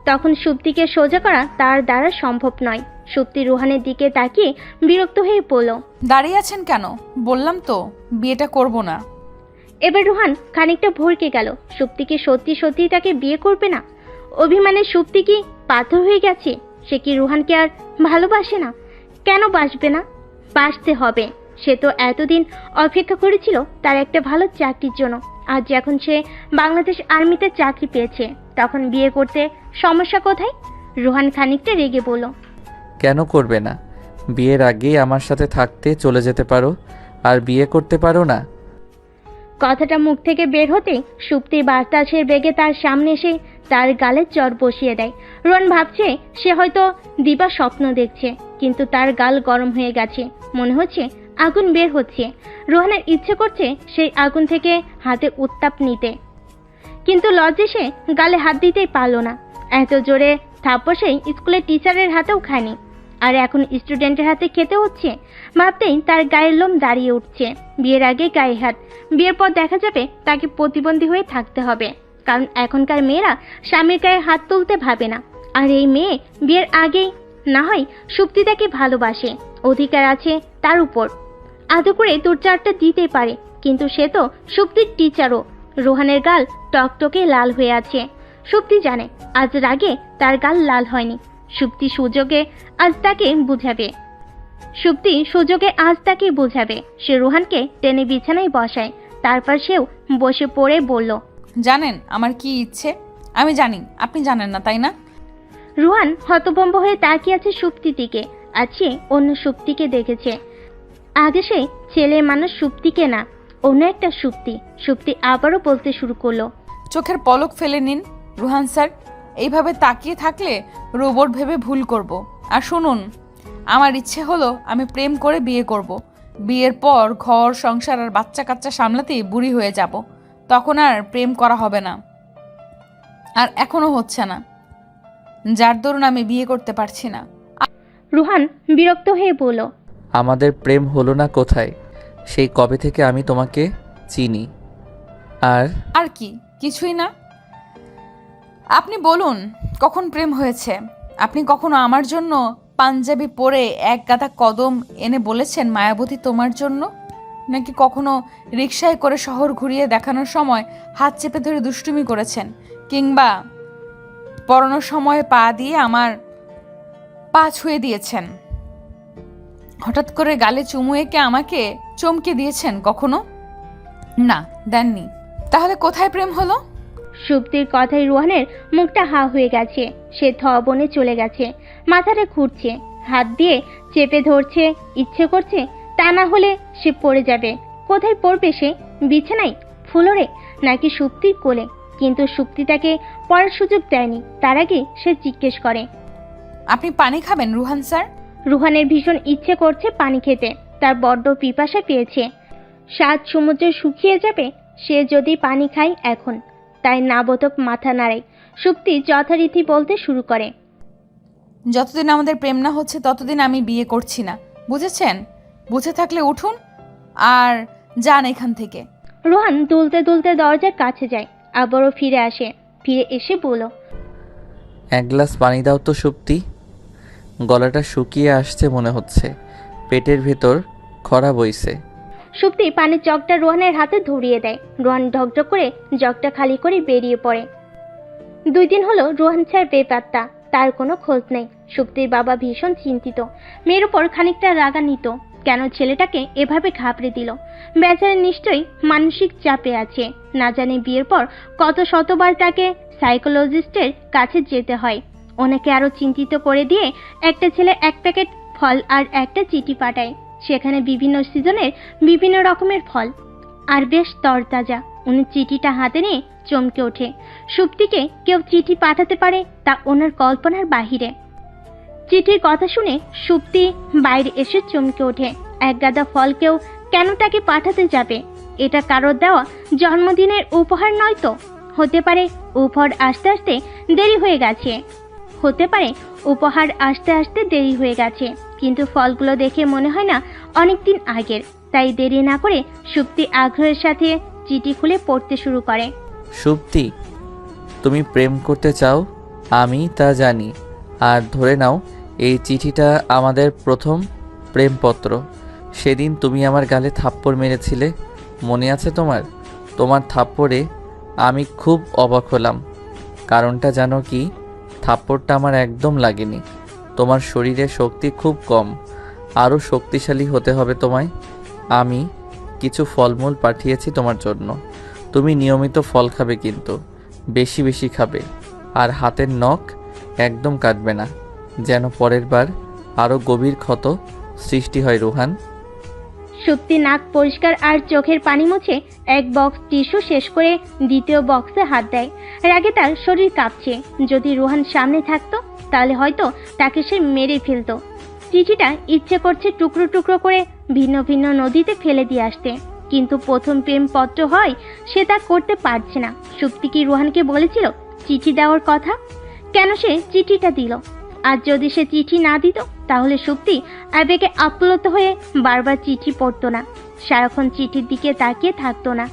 তখন সুপ্তিকে সোজা করা তার দ্বারা সম্ভব নয়। সুপ্তি রুহানের দিকে তাকিয়ে বিরক্ত হয়ে পড়ল, দাঁড়িয়ে আছেন কেন? বললাম তো বিয়েটা করব না। এবার রুহান খানিকটা ভরকে গেল। সুপ্তি কি সত্যি সত্যি তাকে বিয়ে করবে না? অভিমানে সুপ্তি কি পাথর হয়ে গেছে? সে কি রুহানকে আর ভালোবাসে না? কেন বাসবে না? বাসতে হবে। সে তো এতদিন অপেক্ষা করেছিল তার একটা ভালো চাকরির জন্য। আজ যখন সে বাংলাদেশ আর্মিতে চাকরি পেয়েছে, তখন বিয়ে করতে সমস্যা কোথায়? রুহান খানিকটা রেগে বলল, কেন করবে না? বিয়ের আগেই আমার সাথে থাকতে চলে যেতে পারো, আর বিয়ে করতে পারো না? কথাটা মুখ থেকে বের হতেই সুপ্তি বাতাসের বেগে তার সামনে এসে তার গালে চড় বসিয়ে দেয়। রুহান ভাবছে সে হয়তো দিবা স্বপ্ন দেখছে, কিন্তু তার গাল গরম হয়ে গেছে। মনে হচ্ছে আগুন বের হচ্ছে। রুহানের ইচ্ছে করছে সেই আগুন থেকে হাতে উত্তাপ নিতে, কিন্তু লজ্জে সে গালে হাত দিতেই পারল না। এত জোরে থাপ্পড় সেই স্কুলের টিচারের হাতেও খায়নি, আর এখন স্টুডেন্টের হাতে খেতে হচ্ছে। ভাবতেই তার গায়ের লোম দাঁড়িয়ে উঠছে। বিয়ের আগে গায়ে হাত, বিয়ের পর দেখা যাবে তাকে প্রতিবন্ধী হয়ে থাকতে হবে, কারণ এখনকার মেয়েরা স্বামীর গায়ে হাত তুলতে ভাবে না। আর এই মেয়ে বিয়ের আগেই না হয় সুপ্তি তাকে ভালোবাসে, অধিকার আছে তার উপর, আদৌ করে দু চারটা দিতে পারে, কিন্তু সে তো সুপ্তির টিচারও। রোহানের গাল টকটকে লাল হয়ে আছে। সুপ্তি জানে আজ রাগে তার গাল লাল হয়নি। সুপ্তি সুযোগে আজ তাকে বুঝাবে। সে রোহানকে টেনে বিছানায় বসায়, তারপর সেও বসে পড়ে বলল, জানেন আমার কি ইচ্ছে? আমি জানি, আপনি জানেন না তাই না? রোহান হতভম্ব হয়ে তাকিয়ে আছে সুপ্তির দিকে। আছে অন্য সুপ্তিকে দেখেছে। আগে সে ছেলে মানুষ সুপ্তিকে না, অন্য একটা সুপ্তি। সুপ্তি আবারও বলতে শুরু করলো, চোখের পলক ফেলে নিন রুহান স্যার, এইভাবে তাকিয়ে থাকলে রোবট ভেবে ভুল করব। আর শুনুন, আমার ইচ্ছে হলো আমি প্রেম করে বিয়ে করব। বিয়ের পর ঘর সংসার আর বাচ্চা কাচ্চা সামলাতেই বুড়ি হয়ে যাব, তখন আর প্রেম করা হবে না। আর এখনো হচ্ছে না, যার দরুন আমি বিয়ে করতে পারছি না। রুহান বিরক্ত হয়ে বলল, আমাদের প্রেম হলো না কোথায়? সেই কবে থেকে আমি তোমাকে চিনি। আর কি? কিছুই না। আপনি বলুন কখন প্রেম হয়েছে? আপনি কখনো আমার জন্য পাঞ্জাবি পরে এক গাদা কদম এনে বলেছেন মায়াবতী তোমার জন্য? নাকি কখনো রিকশায় করে শহর ঘুরিয়ে দেখানোর সময় হাত চেপে ধরে দুষ্টুমি করেছেন? কিংবা পড়ানোর সময় পা দিয়ে আমার পা ছুঁয়ে দিয়েছেন? হঠাৎ করে গালে চুমু এঁকে আমাকে চমকে দিয়েছেন কখনো? না, দেননি। তাহলে কোথায় প্রেম হলো? সুপ্তির কথায় রুহানের মুখটা হা হয়ে গেছে। সে বনে চলে গেছে, মাথাটা ঘুরছে, হাত দিয়ে চেপে ধরছে, ইচ্ছে করছে তা না হলে সে পড়ে যাবে। কোথায় পড়বে সে? বিছানায়, ফ্লোরে, নাকি সুপ্তির কোলে? কিন্তু সুপ্তি তাকে পড়ার সুযোগ দেয়নি। তার আগে সে জিজ্ঞেস করে, আপনি পানি খাবেন রুহান স্যার? রুহানের ভীষণ ইচ্ছে করছে পানি খেতে। তার বড্ড পিপাসা পেয়েছে। 7 সমুদ্রে শুকিয়ে যাবে সে যদি পানি খায় এখন। তাই নাবোধক মাথা নাড়ায়। সুপ্তি যথারীতি বলতে শুরু করে, যতদিন আমাদের প্রেম না হচ্ছে ততদিন আমি বিয়ে করছি না, বুঝেছেন? বুঝে থাকলে উঠুন আর যান এখান থেকে। রোহান দুলতে দুলতে দরজার কাছে যায়, আবারও ফিরে আসে। ফিরে এসে বলল, এক গ্লাস পানি দাও তো সুপ্তি। গলাটা শুকিয়ে আসছে মনে হচ্ছে, পেটের ভেতর খরা বইছে। সুপ্তি পানির জগটা রোহানের হাতে ধরিয়ে দেয়। রোহান ঢকঢক করে জগটা খালি করে বেরিয়ে পড়ে। 2 দিন হলো রোহান স্যার বেপাত্তা, তার কোনো খোঁজ নেই। সুপ্তির বাবা ভীষণ চিন্তিত, মেয়ের উপর খানিকটা রাগান্বিত। কেন ছেলেটাকে এভাবে ঘাবড়ে দিল? বেচারা নিশ্চয়ই মানসিক চাপে আছে। না জানি বিয়ের পর কত শতবার তাকে সাইকোলজিস্টের কাছে যেতে হয়। ওনাকে আরো চিন্তিত করে দিয়ে একটা ছেলে 1 প্যাকেট ফল আর একটা চিঠি পাঠায়। সেখানে বিভিন্ন সিজনের বিভিন্ন রকমের ফল, আর বেশ তরতাজা। উনি চিঠিটা হাতে নিয়ে চমকে ওঠে। সুপ্তিকে কেউ চিঠি পাঠাতে পারে তা ওনার কল্পনার বাহিরে। চিঠির কথা শুনে সুপ্তি বাইরে এসে চমকে ওঠে। এক গাদা ফল কেউ কেন তাকে পাঠাতে যাবে? এটা কারোর দেওয়া জন্মদিনের উপহার নয় তো? হতে পারে উপহার আসতে আসতে দেরি হয়ে গেছে। কিন্তু ফলগুলো দেখে মনে হয় না অনেকদিন আগের। তাই দেরি না করে সুপ্তি আগ্রহের সাথে চিঠি খুলে পড়তে শুরু করে। সুপ্তি, তুমি প্রেম করতে চাও, আমি তা জানি। আর ধরে নাও এই চিঠিটা আমাদের প্রথম প্রেমপত্র। সেদিন তুমি আমার গালে থাপ্পড় মেরেছিলে, মনে আছে তোমার? তোমার থাপ্পড়ে আমি খুব অবাক হলাম। কারণটা জানো কি? থাপ্পড়টা আমার একদম লাগেনি। তোমার শরীরে শক্তি খুব কম, আরও শক্তিশালী হতে হবে তোমায়। আমি কিছু ফলমূল পাঠিয়েছি তোমার জন্য। তুমি নিয়মিত ফল খাবে, কিন্তু বেশি বেশি খাবে। আর হাতের নখ একদম কাটবে না, যেন পরের বার আরও গভীর ক্ষত সৃষ্টি হয় রুহান। সুপ্তি নাক পরিষ্কার আর চোখের পানি মুছে 1 বক্স টিস্যু শেষ করে 2য় বক্সে হাত দেয়। রাগে তার শরীর কাঁপছে। যদি রোহান সামনে থাকতো তাহলে হয়তো তাকে সে মেরে ফেলতো। চিঠিটা ইচ্ছে করছে টুকরো টুকরো করে ভিন্ন ভিন্ন নদীতে ফেলে দিয়ে আসতে, কিন্তু প্রথম প্রেমপত্র হয়, সে তা করতে পারছে না। সুপ্তি কি রোহানকে বলেছিল চিঠি দেওয়ার কথা? কেন সে চিঠিটা দিল? আর যদি সে চিঠি না দিত তাহলে সুপ্তি আবেগে আপ্লুত হয়ে বারবার চিঠি পড়তো না, সারাক্ষণ চিঠির দিকে তাকিয়ে থাকতো না,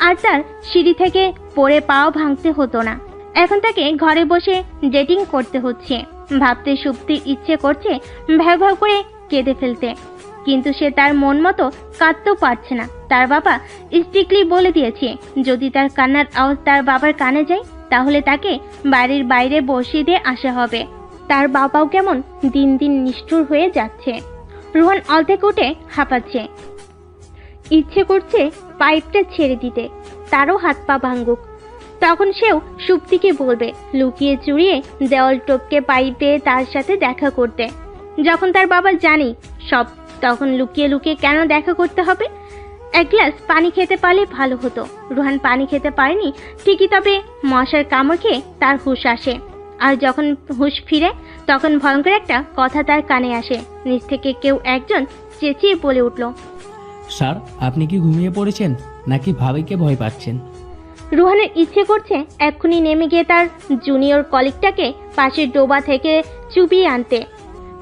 আর তার সিঁড়ি থেকে পড়ে পাও ভাঙতে হতো না। এখন তাকে ঘরে বসে ডেটিং করতে হচ্ছে। ভাবতে সুপ্তির ইচ্ছে করছে ভ্যাউ ভ্যাউ করে কেঁদে ফেলতে, কিন্তু সে তার মন মতো কাঁদতেও পারছে না। তার বাবা স্ট্রিক্টলি বলে দিয়েছে যদি তার কান্নার আওয়াজ তার বাবার কানে যায় তাহলে তাকে বাড়ির বাইরে বসিয়ে দিয়ে আসা হবে। তার বাবাও কেমন দিন দিন নিষ্ঠুর হয়ে যাচ্ছে। রোহান অর্ধেক উঠে হাঁপাচ্ছে, ইচ্ছে করছে পাইপটা ছেড়ে দিতে, তারও হাত পা ভাঙুক। তখন সেও সুপ্তিকে বলবে লুকিয়ে চুরিয়ে দেওয়াল টপকে পাইপে তার সাথে দেখা করতে। যখন তার বাবা জানি সব, তখন লুকিয়ে লুকিয়ে কেন দেখা করতে হবে? 1 গ্লাস পানি খেতে পারলে ভালো হতো। রোহান পানি খেতে পারেনি ঠিকই, তবে মশার কামড় খেয়ে তার হুঁশ আসে। আর যখন হুঁশ ফিরে তখন ভয়ঙ্কর একটা কথা তার কানে আসে। নিচ থেকে কেউ একজন চেঁচিয়ে বলে উঠল, স্যার, আপনি কি ঘুমিয়ে পড়েছেন নাকি ভাবিকে ভয় পাচ্ছেন? রোহানের ইচ্ছে করছে এক্ষুনি নেমে গিয়ে তার জুনিয়র কলিগটাকে পাশের ডোবা থেকে চুপিয়ে আনতে,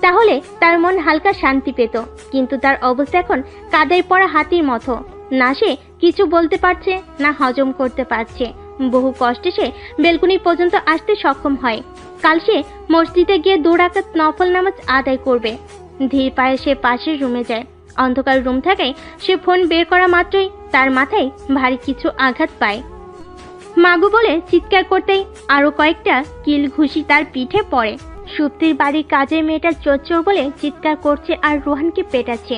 তাহলে তার মন হালকা শান্তি পেত। কিন্তু তার অবস্থা এখন কাদায় পড়া হাতির মতো। না সে কিছু বলতে পারছে, না হজম করতে পারছে। বহু কষ্টে সে বেলকুনি পর্যন্ত আসতে সক্ষম হয়। কাল সে মসজিদে গিয়ে 2 রাকাত নফল নামাজ আদায় করবে। ধীর পায়ে সে পাশের রুমে যায়। অন্ধকার রুম থাকায় সে ফোন বের করা মাত্রই তার মাথায় ভারী কিছু আঘাত পায়। মাগু বলে চিৎকার করতেই আরো কয়েকটা কিল ঘুষি তার পিঠে পড়ে। সুপ্তির বাড়ির কাজের মেয়েটা চোর চোর বলে চিৎকার করছে আর রোহানকে পেটাচ্ছে।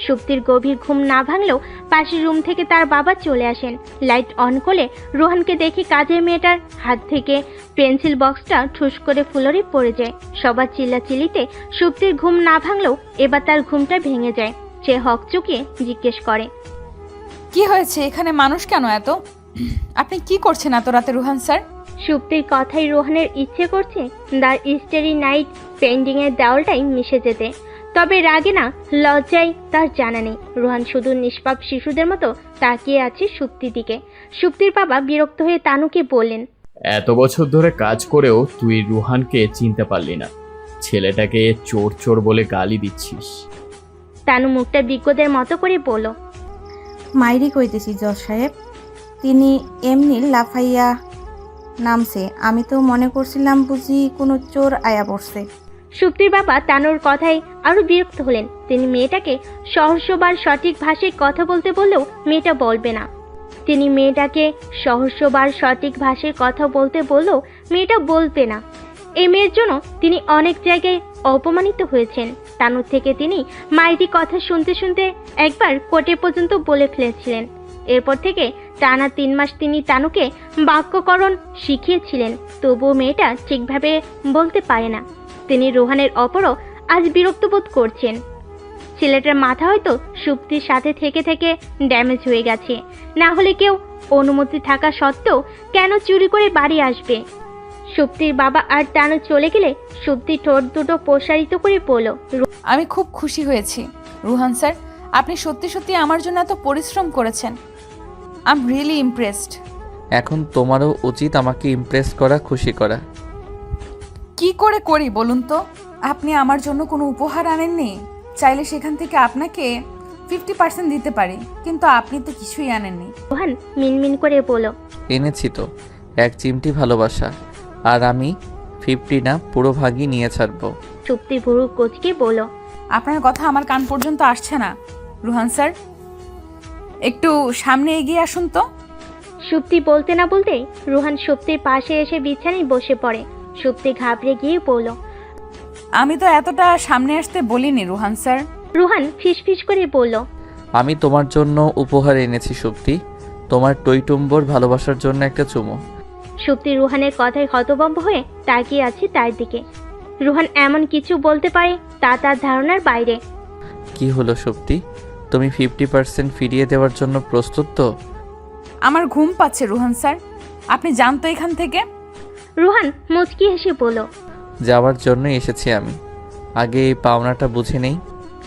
সুপ্তির গভীর ঘুম না ভাঙলেও পাশের রুম থেকে তার বাবা চলে আসেন। লাইট অন করে রোহানকে দেখে কাজের মেয়েটার হাত থেকে পেন্সিল বক্সটা ঠুস করে ফ্লোরে পড়ে যায়। সবার চিল্লাচিল্লিতে সুপ্তির ঘুম না ভাঙলেও এবার তার ঘুমটা ভেঙে যায়। সে হকচকিয়ে জিজ্ঞেস করে, কি হয়েছে? এখানে মানুষ কেন এত? আপনি কি করছেন এত রাতে রুহান স্যার? সুপ্তির কথাই রোহানের ইচ্ছে করছে দ্য স্টারি নাইট পেন্ডিংয়ের দেওয়ালটাই মিশে যেতে। তবে রাগে না লজ্জায় তার জানা নেই। রোহান শুধু নিষ্পাপ শিশুদের মতো তাকিয়ে আছে সুপ্তির দিকে। সুপ্তির বাবা বিরক্ত হয়ে তানুকে বললেন, এত বছর ধরে কাজ করেও তুই রুহানকে চিনতে পারলি না, ছেলেটাকে চোর চোর বলে গালি দিচ্ছিস। তানু মুখটা বিজ্ঞদের মতো করে বলল, মাইরি কইতেছি জজ সাহেব, তিনি এমনি লাফাইয়া নামছে, আমি তো মনে করছিলাম বুঝি কোনো চোর আয়া পড়ছে। সুপ্তির বাবা তানুর কথায় আরো বিরক্ত হলেন। তিনি মেয়েটাকে সহস্রবার সঠিক ভাষায় কথা বলতে বললেও মেয়েটা বলবে না। তিনি মেয়েটাকে সহস্রবার সঠিক ভাষায় কথা বলতে বললেও মেয়েটা বলবে না। এই মেয়ের জন্য তিনি অনেক জায়গায় অপমানিত হয়েছেন। তানুর থেকে তিনি মাইরি কথা শুনতে শুনতে একবার কোর্টে পর্যন্ত বলে ফেলেছিলেন। এরপর থেকে টানা 3 মাস তিনি তানুকে বাক্যকরণ শিখিয়েছিলেন, তবুও মেয়েটা ঠিকভাবে বলতে পারে না। তিনি রোহানের অপরও আজ বিরক্ত বোধ করছেন। ছেলেটার মাথা হয়তো সুপ্তির সাথে থেকে থেকে ড্যামেজ হয়ে গেছে, না হলে কেউ অনুমতি থাকা সত্ত্বেও কেন চুরি করে বাড়ি আসবে? সুপ্তির বাবা আর টানু চলে গেলে সুপ্তি ঠোঁট দুটো প্রসারিত করে বলল, আমি খুব খুশি হয়েছি রুহান স্যার, আপনি সত্যি সত্যি আমার জন্য এত পরিশ্রম করেছেন। I am really impressed. এখন তোমারও উচিত আমাকে ইমপ্রেস করা, খুশি করা। কি করে করি বলুন তো? আপনি আমার জন্য কোনো উপহার আনেননি। চাইলে সেখান থেকে আপনাকে 50% দিতে পারি, কিন্তু আপনি তো কিছুই আনেননি। রোহান মিনমিন করে বলল, এনেছি তো, 1 চিমটি ভালোবাসা, আর আমি 50 না পুরো ভাগই নিয়ে ছাড়বো। সুপ্তি ভুরু কোচকে বলল, আপনার কথা আমার কান পর্যন্ত আসছে না রুহান স্যার, একটু সামনে এগিয়ে আসুন তো। সুপ্তি বলতে না বলতেই রোহান সুপ্তির পাশে এসে বিছানায় বসে পড়ে। সুপ্তি ঘাবড়ে গিয়ে বলল, আমি তো এতটা সামনে আসতে বলিনি রুহান স্যার। রোহান ফিসফিস করে বলল, আমি তোমার জন্য উপহার এনেছি সুপ্তি, তোমার টইটুম্বর ভালোবাসার জন্য একটা চুমু। সুপ্তি রোহানের কথায় হতভম্ব হয়ে তাকিয়ে আছে তার দিকে। রোহান এমন কিছু বলতে পারে তা তার ধারণার বাইরে। কি হলো সুপ্তি, তুমি 50% ফিরিয়ে দেওয়ার জন্য প্রস্তুত তো? আমার ঘুম পাচ্ছে রুহান স্যার, আপনি যান তো এখান থেকে। রোহান মুচকি হেসে বলল, যাওয়ার জন্য এসেছি আমি, আগে এই পাওনাটা বুঝে নেই।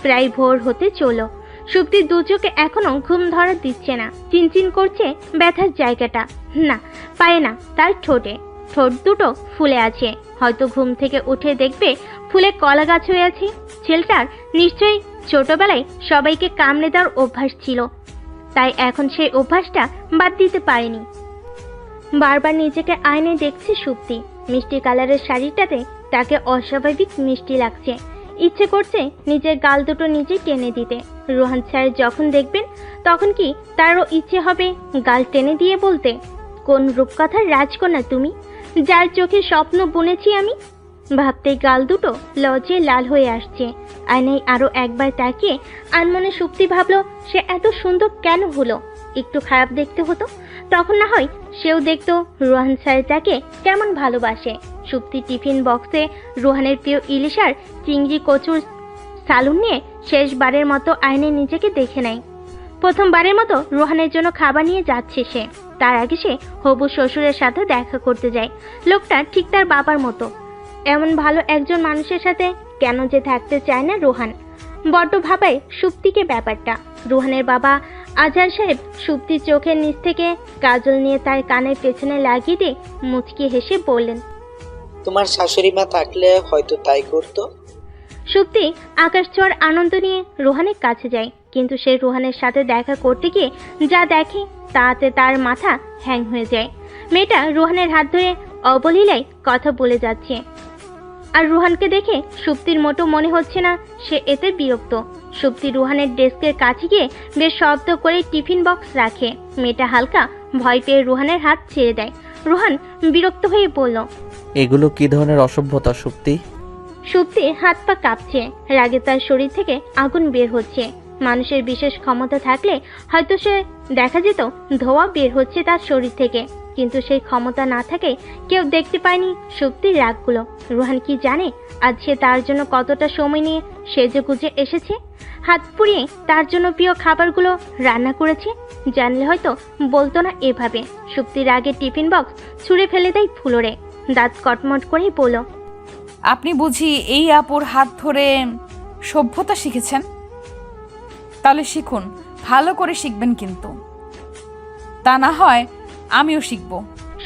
প্রায় ভোর হতে চলো। সুপ্তির দু চোখে এখনো ঘুম ধরা দিচ্ছে না। চিনচিন করছে ব্যথার জায়গাটা, না পায় না তার ঠোঁটে। ঠোঁট দুটো ফুলে আছে, হয়তো ঘুম থেকে উঠে দেখবে ফুলে কলা গাছ হয়ে আছে। ছেলেটার নিশ্চয়ই ছোটবেলায় সবাইকে কামড়ে দেওয়ার অভ্যাস ছিল, তাই এখন সেই অভ্যাসটা বাদ দিতে পারেনি। বারবার নিজেকে আয়নায় দেখছে সুপ্তি। মিষ্টি কালারের শাড়িটাতে তাকে অস্বাভাবিক মিষ্টি লাগছে। ইচ্ছে করছে নিজের গাল দুটো নিজে টেনে দিতে। রোহান স্যার যখন দেখবেন তখন কি তারও ইচ্ছে হবে গাল টেনে দিয়ে বলতে, কোন রূপকথার রাজকন্যা তুমি, যার চোখে স্বপ্ন বুনেছি আমি। ভাবতেই গাল দুটো লজ্জায় লাল হয়ে আসছে। আয়নায় আরো একবার তাকিয়ে আনমনে সুপ্তি ভাবলো সে এত সুন্দর কেন হলো। একটু খারাপ দেখতে হতো, তখন না হয় সেও দেখতো রোহান স্যার তাকে কেমন ভালোবাসে। সুপ্তি টিফিন বক্সে রোহানের প্রিয় ইলিশ আর চিংড়ি কচুর সালুন নিয়ে শেষবারের মতো আয়নায় নিজেকে দেখে নেয়। প্রথমবারের মতো রোহানের জন্য খাবার নিয়ে যাচ্ছে সে। তার আগে সে হবু শ্বশুরের সাথে দেখা করতে যায়। লোকটা ঠিক তার বাবার মতো। এমন ভালো একজন মানুষের সাথে কেন যে থাকতে চায় না রোহান। বড্ড ভাবায় সুপ্তিকে ব্যাপারটা। রোহানের বাবা আজহার সাহেব সুপ্তির চোখের নিচ থেকে কাজল নিয়ে তার কানের পেছনে লাগিয়ে দিয়ে মুচকি হেসে বললেন, তোমার শাশুড়ি মা থাকলে হয়তো তাই করতো। সুপ্তি আকাশ ছোঁয়ার আনন্দ নিয়ে রোহানের কাছে যায়, কিন্তু সে রোহানের সাথে দেখা করতে গিয়ে যা দেখে তাতে তার মাথা হ্যাং হয়ে যায়। মেয়েটা রোহানের হাত ধরে অবলীলায় কথা বলে যাচ্ছে, আর রোহানকে দেখে সুপ্তির মোটো মনে হচ্ছে না সে এতে বিরক্ত। সুপ্তি রোহানের ডেস্কের কাছে গিয়ে বেশ শব্দ করে টিফিন বক্স রাখে। মেয়েটা হালকা ভয় পেয়ে রোহানের হাত ছেড়ে দেয়। রোহান বিরক্ত হয়ে বলল, এগুলো কি ধরনের অসভ্যতা সুপ্তি? সুপ্তির হাত পা কাঁপছে, রাগে তার শরীর থেকে আগুন বের হচ্ছে। মানুষের বিশেষ ক্ষমতা থাকলে হয়তো সে দেখা যেত ধোঁয়া বের হচ্ছে তার শরীর থেকে, কিন্তু সেই ক্ষমতা না থাকে কেউ দেখতে পায়নি সুপ্তির রাগগুলো। রুহান কি জানে আজ সে তার জন্য কতটা সময় নিয়ে সেজেগুজে এসেছে, হাত পুড়িয়ে তার জন্য প্রিয় খাবারগুলো রান্না করেছে। জানলে হয়তো বলতো না এভাবে। সুপ্তির রাগে টিফিন বক্স ছুঁড়ে ফেলে দেয় ফ্লোরে, দাঁত কটমট করেই বলল, আপনি বুঝি এই আপুর হাত ধরে সভ্যতা শিখেছেন? তাহলে শিখুন, ভালো করে শিখবেন, কিন্তু তা না হয় আমিও শিখব।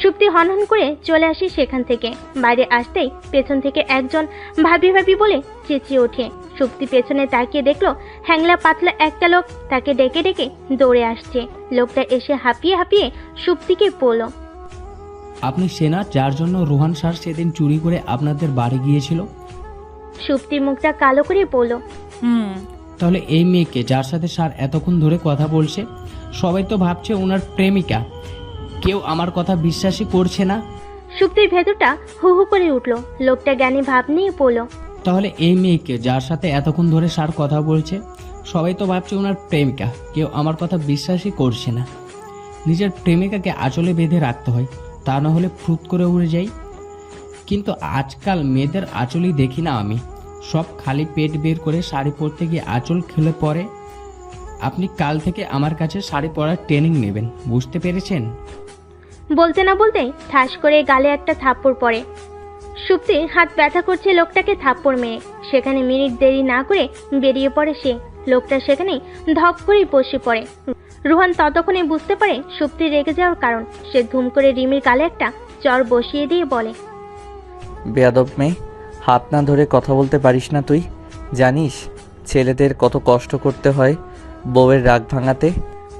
সুপ্তি হনহন করে চলে আসে সেখান থেকে। বাইরে আসতেই পেছন থেকে একজন ভাবি ভাবি বলে চেঁচিয়ে ওঠে। সুপ্তি পেছনে তাকিয়ে দেখলো হ্যাংলা পাতলা একটা লোক তাকে ডেকে ডেকে দৌড়ে আসছে। লোকটা এসে হাঁপিয়ে হাঁপিয়ে সুপ্তিকে বলল, আপনি সেনা যার জন্য রোহান স্যার সেদিন চুরি করে আপনাদের বাড়ি গিয়েছিল? সুপ্তির মুখটা কালো করে বলল, তাহলে এই মেয়েকে যার সাথে স্যার এতক্ষণ ধরে কথা বলছে, সবাই তো ভাবছে ওনার প্রেমিকা। কেউ আমার কথা বিশ্বাসই করছে না। সুপ্তির ভেতরটা হু হু করে উঠল। লোকটা জ্ঞানী ভাব নিয়ে বলল, তাহলে এই মেয়েকে যার সাথে এতক্ষণ ধরে স্যার কথা বলছে, সবাই তো ভাবছে ওনার প্রেমিকা। কেউ আমার কথা বিশ্বাসই করছে না। নিজের প্রেমিকাকে আঁচলে বেঁধে রাখতে হয়, তা না হলে ফুট করে উড়ে যাই। কিন্তু আজকাল মেয়েদের আঁচলই দেখি না আমি, সব খালি পেট বের করে শাড়ি পরতে গিয়ে আঁচল খুলে পড়ে। আপনি কাল থেকে আমার কাছে শাড়ি পরার ট্রেনিং নেবেন, বুঝতে পেরেছেন? বলতে না বলতেই ঠাস করে গালে একটা থাপ্পড় পড়ে। সুপ্তির হাত ব্যথা করছে লোকটাকে থাপ্পড় মেরে। সেখানে মিনিট দেরি না করে বেরিয়ে পড়ে সে। লোকটা সেখানেই ধপ করেই বসে পড়ে। রুহান ততক্ষণে বুঝতে পারে সুপ্তি রেগে যাওয়ার কারণ। সে ধুম করে রিমির গালে একটা চর বসিয়ে দিয়ে বলে, বেয়াদব মেয়ে, হাত না ধরে কথা বলতে পারিস না তুই? জানিস ছেলেদের কত কষ্ট করতে হয় বউয়ের রাগ ভাঙাতে?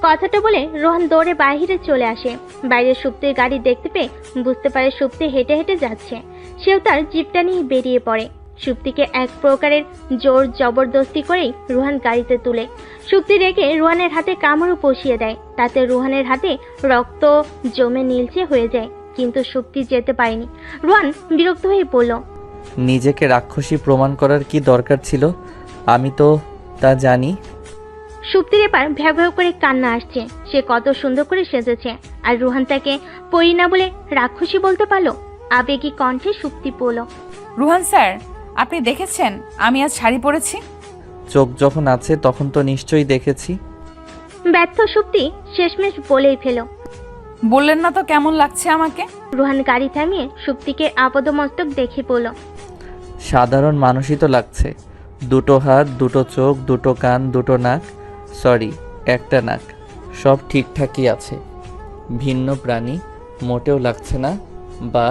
কথাটা বলে রোহান দৌড়ে বাইরে চলে আসে। বাইরে সুপ্তির গাড়ি দেখতে পেয়ে বুঝতে পারে সুপ্তি হেঁটে হেঁটে যাচ্ছে। সেও তার জিপটা নিয়ে বেরিয়ে পড়ে। সুপ্তিকে এক প্রকারের জোর জবরদস্তি করেই রুহান গাড়িতে তুলে। সুপ্তি রেগে রুহানের হাতে কামড়ও বসিয়ে দেয়। তাতে রুহানের হাতে রক্ত জমে নীলচে হয়ে যায়, কিন্তু সুপ্তি যেতে পারেনি। রুহান বিরক্ত হয়ে বলল, নিজেকে রাক্ষসী প্রমাণ করার কি দরকার ছিল? আমি তো তা জানি। সুপ্তির এবার ভ্যাভ ভ্যাভ করে কান্না আসছে। সে কত সুন্দর করে সেজেছে, আর রুহান তাকে পরি না বলে রাক্ষসী বলতে পারলো। আবেগী কণ্ঠে সুপ্তি বলল, রুহান স্যার, আপনি দেখেছেন আমি আজ শাড়ি পরেছি? চোখ যখন আছে তখন তো নিশ্চয়ই দেখেছি। ব্যর্থ সুপ্তি শেষমেশ বলেই ফেল। বললেন না তো কেমন লাগছে আমাকে? রুহান গাড়ি থামিয়ে সুপ্তিকে আপাদমস্তক দেখে বলল, সাধারণ মানুষই তো লাগছে। দুটো হাত, দুটো চোখ, দুটো কান, দুটো নাক, সরি একটা নাক, সব ঠিকঠাকই আছে। ভিন্ন প্রাণী মোটেও লাগছে না, বা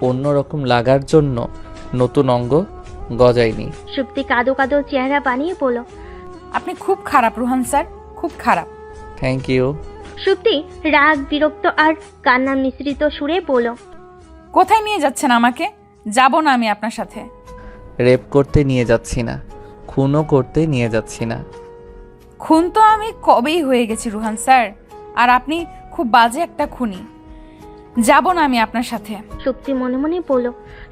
অন্যরকম লাগার জন্য নতুন অঙ্গ গজায়নি। সুপ্তি কাদো কাদো চেহারা বানিয়ে বলল, আপনি খুব খারাপ রুহান স্যার, খুব খারাপ। Thank you. সুপ্তি রাগ, বিরক্ত আর কান্না মিশ্রিত সুরে বলল, কোথায় নিয়ে যাচ্ছেন আমাকে? যাব না আমি আপনার সাথে। রেপ করতে নিয়ে যাচ্ছি না, খুনও করতে নিয়ে যাচ্ছি না। খুন তো আমি কবেই হয়ে গেছি রুহান স্যার, আর আপনি খুব বাজে একটা খুনি। যাব না আমি আপনার সাথে। সুপ্তি মনে মনে বলল।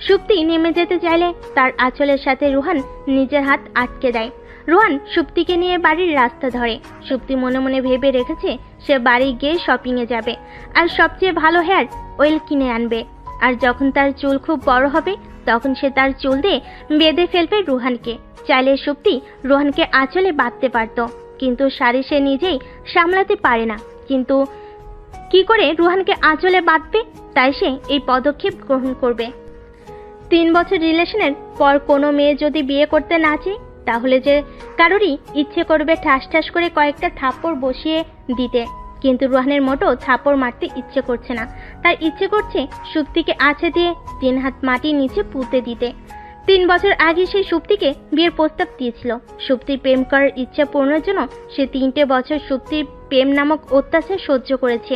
সুপ্তি নেমে যেতে চাইলে তার আঁচলের সাথে রুহান নিজের হাত আটকে দেয়। রুহান সুপ্তিকে নিয়ে বাড়ির রাস্তা ধরে। সুপ্তি মনে মনে ভেবে রেখেছে সে বাড়ি গিয়ে শপিংয়ে যাবে আর সবচেয়ে ভালো হেয়ার অয়েল কিনে আনবে। আর যখন তার চুল খুব বড় হবে তখন সে তার চুল দিয়ে বেঁধে ফেলবে রুহানকে। চাইলে সুপ্তি রুহানকে আঁচলে বাঁধতে পারত, কিন্তু শাড়ি সে নিজেই সামলাতে পারে না। কিন্তু কি করে রুহানকে আঁচলে বাঁধবে? তাই সে এই পদক্ষেপ গ্রহণ করবে। 3 বছর রিলেশনের পর কোনো মেয়ে যদি বিয়ে করতে না চায়, তাহলে যে কারোরই ইচ্ছে করবে ঠাস ঠাস করে কয়েকটা থাপ্পড় বসিয়ে দিতে। কিন্তু রুহানের মোটেও থাপ্পড় মারতে ইচ্ছে করছে না। তার ইচ্ছে করছে সুপ্তিকে আছে দিয়ে 3 হাত মাটির নিচে পুঁতে দিতে। 3 বছর আগে সে সুপ্তিকে বিয়ের প্রস্তাব দিয়েছিল। সুপ্তির প্রেম করার ইচ্ছা পূরণের জন্য সে 3টে বছর সুপ্তির প্রেম নামক অত্যাচার সহ্য করেছে।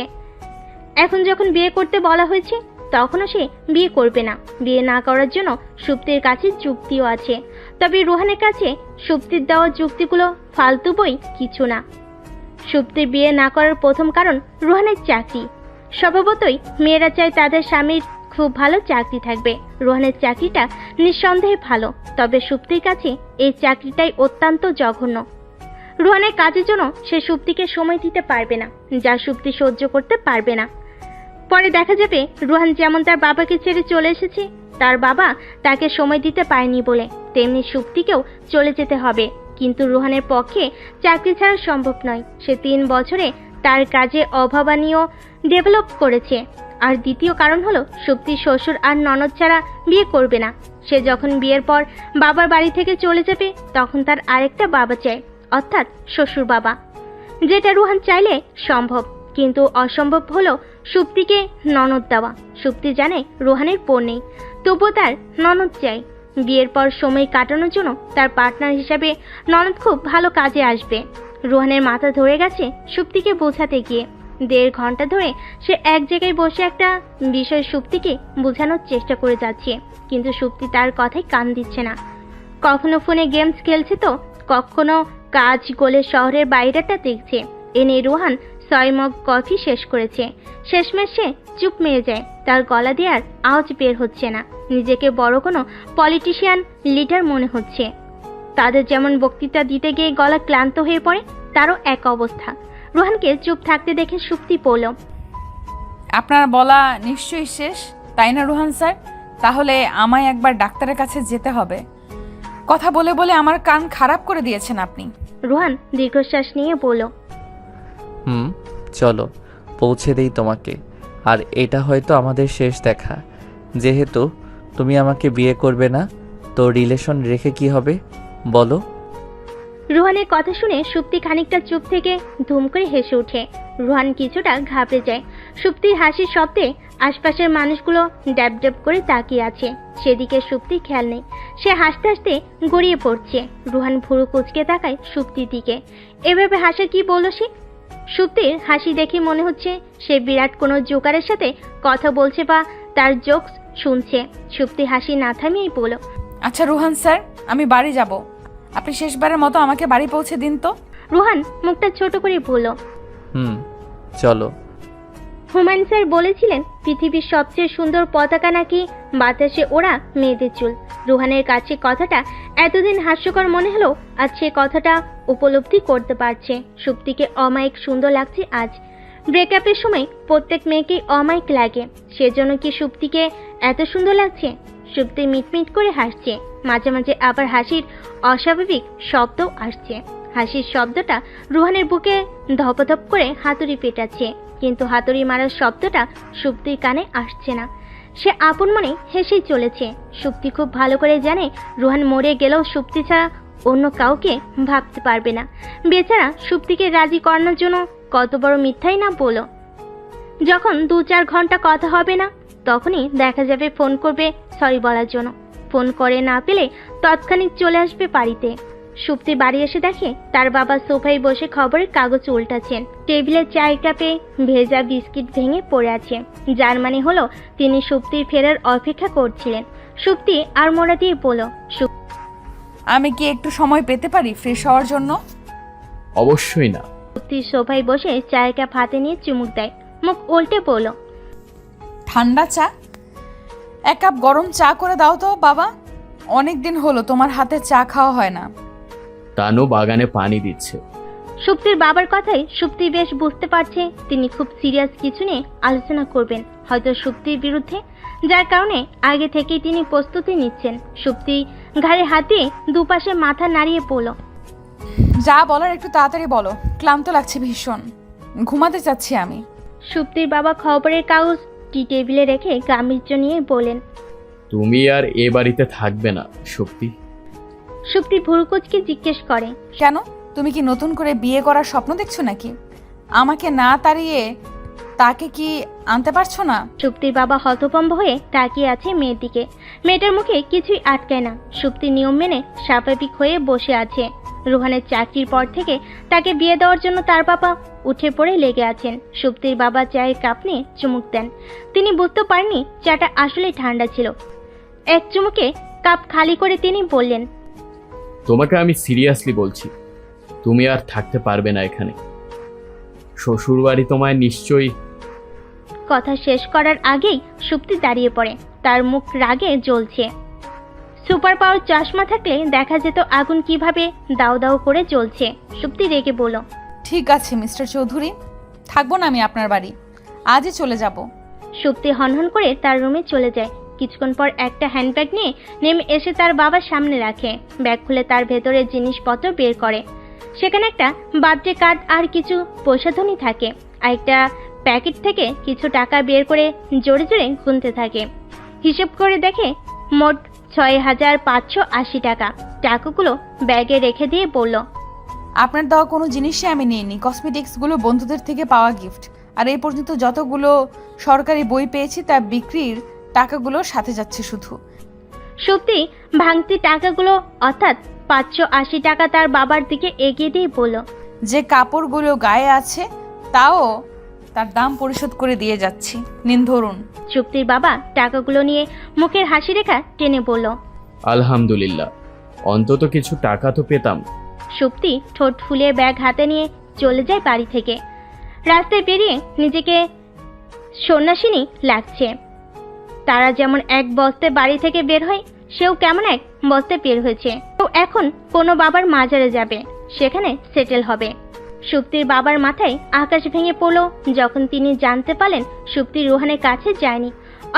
এখন যখন বিয়ে করতে বলা হয়েছে তখনও সে বিয়ে করবে না। বিয়ে না করার জন্য সুপ্তির কাছে যুক্তিও আছে, তবে রুহানের কাছে সুপ্তির দেওয়া যুক্তিগুলো ফালতু বই কিছু না। সুপ্তির বিয়ে না করার প্রথম কারণ রুহানের চাকরি। স্বভাবতই মেয়েরা চায় তাদের স্বামীর খুব ভালো চাকরি থাকবে। রুহানের চাকরিটা নিঃসন্দেহে ভালো, তবে সুপ্তির কাছে এই চাকরিটাই অত্যন্ত জঘন্য। রুহানের কাজের জন্য সে সুপ্তিকে সময় দিতে পারবে না, যা সুপ্তি সহ্য করতে পারবে না। পরে দেখা যাবে রুহান যেমন তার বাবাকে ছেড়ে চলে এসেছে, তার বাবা তাকে সময় দিতে পারেনি বলে তেমনি সুপ্তিকেও চলে যেতে হবে। কিন্তু রুহানের পক্ষে চাকরি ছাড়া সম্ভব নয়। সে 3 বছরে তার কাজে অভাবনীয় ডেভেলপ করেছে। আর দ্বিতীয় কারণ হলো সুপ্তির শ্বশুর আর ননদ ছাড়া বিয়ে করবে না। সে যখন বিয়ের পর বাবার বাড়ি থেকে চলে যাবে তখন তার আরেকটা বাবা চাই, অর্থাৎ শ্বশুর বাবা, যেটা রুহান চাইলে সম্ভব। কিন্তু অসম্ভব হলো সুপ্তিকে ননদ দেওয়া। সুপ্তি জানে রুহানের পর নেই, তবুও তার ননদ চাই। বিয়ের পর সময় কাটানোর জন্য তার পার্টনার হিসাবে ননদ খুব ভালো কাজে আসবে। রুহানের মাথা ধরে গেছে সুপ্তিকে বোঝাতে গিয়ে। 1.5 ঘন্টা ধরে সে এক জায়গায় বসে একটা বিষয় সুপ্তিকে বোঝানোর চেষ্টা করে যাচ্ছে, কিন্তু সুপ্তি তার কথায় কান দিচ্ছে না। কখনো ফোনে গেমস খেলছে তো কখনো কাজ গোলে শহরের বাইরেটা দেখছে। এনে রুহান 6 মগ কফি শেষ করেছে। শেষমেশ সে চুপ মেরে যায়। তার গলা দিয়ে আর আওয়াজ বের হচ্ছে না। নিজেকে বড় কোনো পলিটিশিয়ান লিডার মনে হচ্ছে। তাদের যেমন বক্তৃতা দিতে গিয়ে গলা ক্লান্ত হয়ে পড়ে, তারও এক অবস্থা। রুহানকে চুপ থাকতে দেখে সুপ্তি পড়ল। আপনার বলা নিশ্চয়ই শেষ, তাই না রুহান স্যার? তাহলে আমায় একবার ডাক্তারের কাছে যেতে হবে। কথা বলে বলে আমার কান খারাপ করে দিয়েছেন আপনি। রুহান দীর্ঘশ্বাস নিয়ে বলল, চলো পৌঁছে দেই তোমাকে। আর এটা হয়তো আমাদের শেষ দেখা। যেহেতু তুমি আমাকে বিয়ে করবে না, তো রিলেশন রেখে কি হবে বলো? রুহানের কথা শুনে সুপ্তি খানিকটা চুপ থেকে ধুম করে হেসে ওঠে। রুহান কিছুটা ঘাবড়ে যায়। সুপ্তির হাসির শব্দে আশপাশের মানুষগুলো ড্যাব ড্যাব করে তাকিয়ে আছে। সেদিকে সুপ্তির খেয়াল নেই। সে হাসতে হাসতে গড়িয়ে পড়ছে। রুহান ভুরু কুঁচকে তাকায় সুপ্তির দিকে। এভাবে হাসে কি বলো সে? সুপ্তির হাসি দেখে মনে হচ্ছে সে বিরাট কোনো জোকারের সাথে কথা বলছে বা তার জোকস শুনছে। সুপ্তি হাসি না থামিয়েই বলল, আচ্ছা রুহান স্যার, আমি বাড়ি যাব। আপনি শেষবারের মতো আমাকে বাড়ি পৌঁছে দিন তো। রুহান মুখটা ছোট করে বলল, চলো। হুমায়ুন স্যার বলেছিলেন পৃথিবীর সবচেয়ে সুন্দর পতাকা নাকি বাতাসে ওড়া মেয়েদের চুল। রুহানের কাছে কথাটা এতদিন হাস্যকর মনে হলো আজ সে কথাটা উপলব্ধি করতে পারছে। সুপ্তিকে অমায়িক সুন্দর লাগছে আজ। ব্রেকআপের সময় প্রত্যেক মেয়েকেই অমায়িক লাগে, সেজন্য কি সুপ্তিকে এত সুন্দর লাগছে? সুপ্তি মিটমিট করে হাসছে। মাঝে মাঝে আবার হাসির অস্বাভাবিক শব্দও আসছে। হাসির শব্দটা রুহানের বুকে ধপধপ করে হাতুড়ি পেটাচ্ছে, কিন্তু হাতুড়ি মারার শব্দটা সুপ্তির কানে আসছে না। সে আপন মনে হেসেই চলেছে। সুপ্তি খুব ভালো করে জানে রুহান মরে গেলেও সুপ্তি ছাড়া অন্য কাউকে ভাবতে পারবে না। বেচারা সুপ্তিকে রাজি করানোর জন্য কত বড় মিথ্যাই না বলো। যখন 2-4 ঘন্টা কথা হবে না, তখনই দেখা যাবে ফোন করবে সরি বলার জন্য। ফোন করে না পেলে তৎক্ষণিক চলে আসবে বাড়িতে। সুপ্তি বাড়ি এসে দেখে তার বাবা সোফায় বসে খবরের কাগজ উল্টাচ্ছেন। টেবিলে চায়ের কাপে ভেজা বিস্কিট ভেঙে পড়ে আছে, যার মানে হলো তিনি সুপ্তির ফেরার অপেক্ষা করছিলেন। সুপ্তি আর মোড়া দিয়ে বলল, আমি কি একটু সময় পেতে পারি ফ্রেশ হওয়ার জন্য? অবশ্যই না। সুপ্তি সোফায় বসে চায়ের কাপ হাতে নিয়ে চুমুক দেয়, মুখ উল্টে বলল, ঠান্ডা চা? 1 কাপ গরম চা করে দাও তো বাবা। অনেক দিন হলো তোমার হাতে চা খাওয়া হয় না। তানু বাগানে পানি দিচ্ছে। সুপ্তির বাবার কথাই সুপ্তি বেশ বুঝতে পারছে তিনি খুব সিরিয়াস কিছু নিয়ে আলোচনা করবেন, হয়তো সুপ্তির বিরুদ্ধে, যার কারণে আগে থেকেই তিনি প্রস্তুতি নিচ্ছেন। সুপ্তি ঘাড়ে হাত দিয়ে দুপাশে মাথা নাড়িয়ে পড়ল, যা বলার একটু তাড়াতাড়ি বলো, ক্লান্ত লাগছে ভীষণ, ঘুমাতে চাচ্ছি আমি। সুপ্তির বাবা খবরের কাগজ টি টেবিলে রেখে গাম্ভীর্য নিয়ে বলেন, তুমি আর এ বাড়িতে থাকবে না সুপ্তি। সুপ্তি ভুরুকুচকে জিজ্ঞেস করে, কেন? তুমি কি নতুন করে বিয়ে করার স্বপ্ন দেখছো নাকি? আমাকে না তাড়িয়ে তাকে কি আনতে পারছো না? সুপ্তির বাবা হতভম্ব হয়ে তাকিয়ে আছে মেয়ের দিকে। মেয়েটার মুখে কিছুই আটকায় না। সুপ্তি নিয়ম মেনে স্বাভাবিক হয়ে বসে আছে। রুহানের চাকরির পর থেকে তাকে বিয়ে দেওয়ার জন্য তার বাবা উঠে পড়ে লেগে আছেন। সুপ্তির বাবা চায়ের কাপ নিয়ে চুমুক দেন। তিনি বুঝতে পারেননি চাটা আসলে ঠান্ডা ছিল। এক চুমুকে কাপ খালি করে তিনি বললেন, তোমাকে আমি সিরিয়াসলি বলছি, তুমি আর থাকতে পারবে না এখানে। শ্বশুর বাড়ি তোমায় নিশ্চয়ই। কথা শেষ করার আগেই সুপ্তি দাঁড়িয়ে পড়ে। তার মুখ রাগে জ্বলছে। সুপার পাওয়ার চশমা থাকলে দেখা যেত আগুন কিভাবে দাও দাও করে জ্বলছে। সুপ্তি রেগে বলল, ঠিক আছে মিস্টার চৌধুরী, থাকবো না আমি আপনার বাড়ি, আজই চলে যাব। সুপ্তি হনহন করে তার রুমে চলে যায়। কিছুক্ষণ পর একটা হ্যান্ডব্যাগ নিয়ে নেমে এসে তার বাবার সামনে রাখে। ব্যাগ খুলে তার ভেতরে জিনিসপত্র বের করে। সেখানে একটা বার্থডে কার্ড আর কিছু পয়সাধনী থাকে। আর একটা প্যাকেট থেকে কিছু টাকা বের করে জোরে জোরে গুনতে থাকে। হিসেব করে দেখে মোট ৬,৫৮০ টাকা। টাকাগুলো ব্যাগে রেখে দিয়ে বলল, আপনার দেওয়া কোনো জিনিসই আমি নিইনি, কসমেটিক্সগুলো বন্ধুদের থেকে পাওয়া গিফট। আর এই পর্যন্ত যতগুলো সরকারি বই পেয়েছি তা বিক্রির টাকাগুলোর সাথে যাচ্ছে শুধু। সুপ্তি ভাঙতি টাকাগুলো অর্থাৎ ৫৮০ টাকা তার বাবার দিকে এগিয়ে দিয়ে বলল, যে কাপড়গুলো গায়ে আছে তাও তার দাম পরিশোধ করে দিয়ে যাচ্ছি, নিন ধরুন। সুপ্তির বাবা টাকাগুলো নিয়ে মুখের হাসি রেখা টেনে বলল। আলহামদুলিল্লাহ, অন্তত কিছু টাকা তো পেতাম। সুপ্তি ঠোঁট ফুলিয়ে ব্যাগ হাতে নিয়ে চলে যায় বাড়ি থেকে। রাস্তায় বেরিয়ে নিজেকে সন্ন্যাসিনী লাগছে। তারা যেমন এক বস্তে বাড়ি থেকে বের হয়, সেও কেমন এক বস্তে বের হয়েছে। তো এখন কোনো বাবার মাজারে যাবে, সেখানে সেটেল হবে। সুপ্তির বাবার মাথায় আকাশ ভেঙে পড়ল যখন তিনি জানতে পারলেন সুপ্তি রুহানের কাছে যায়নি।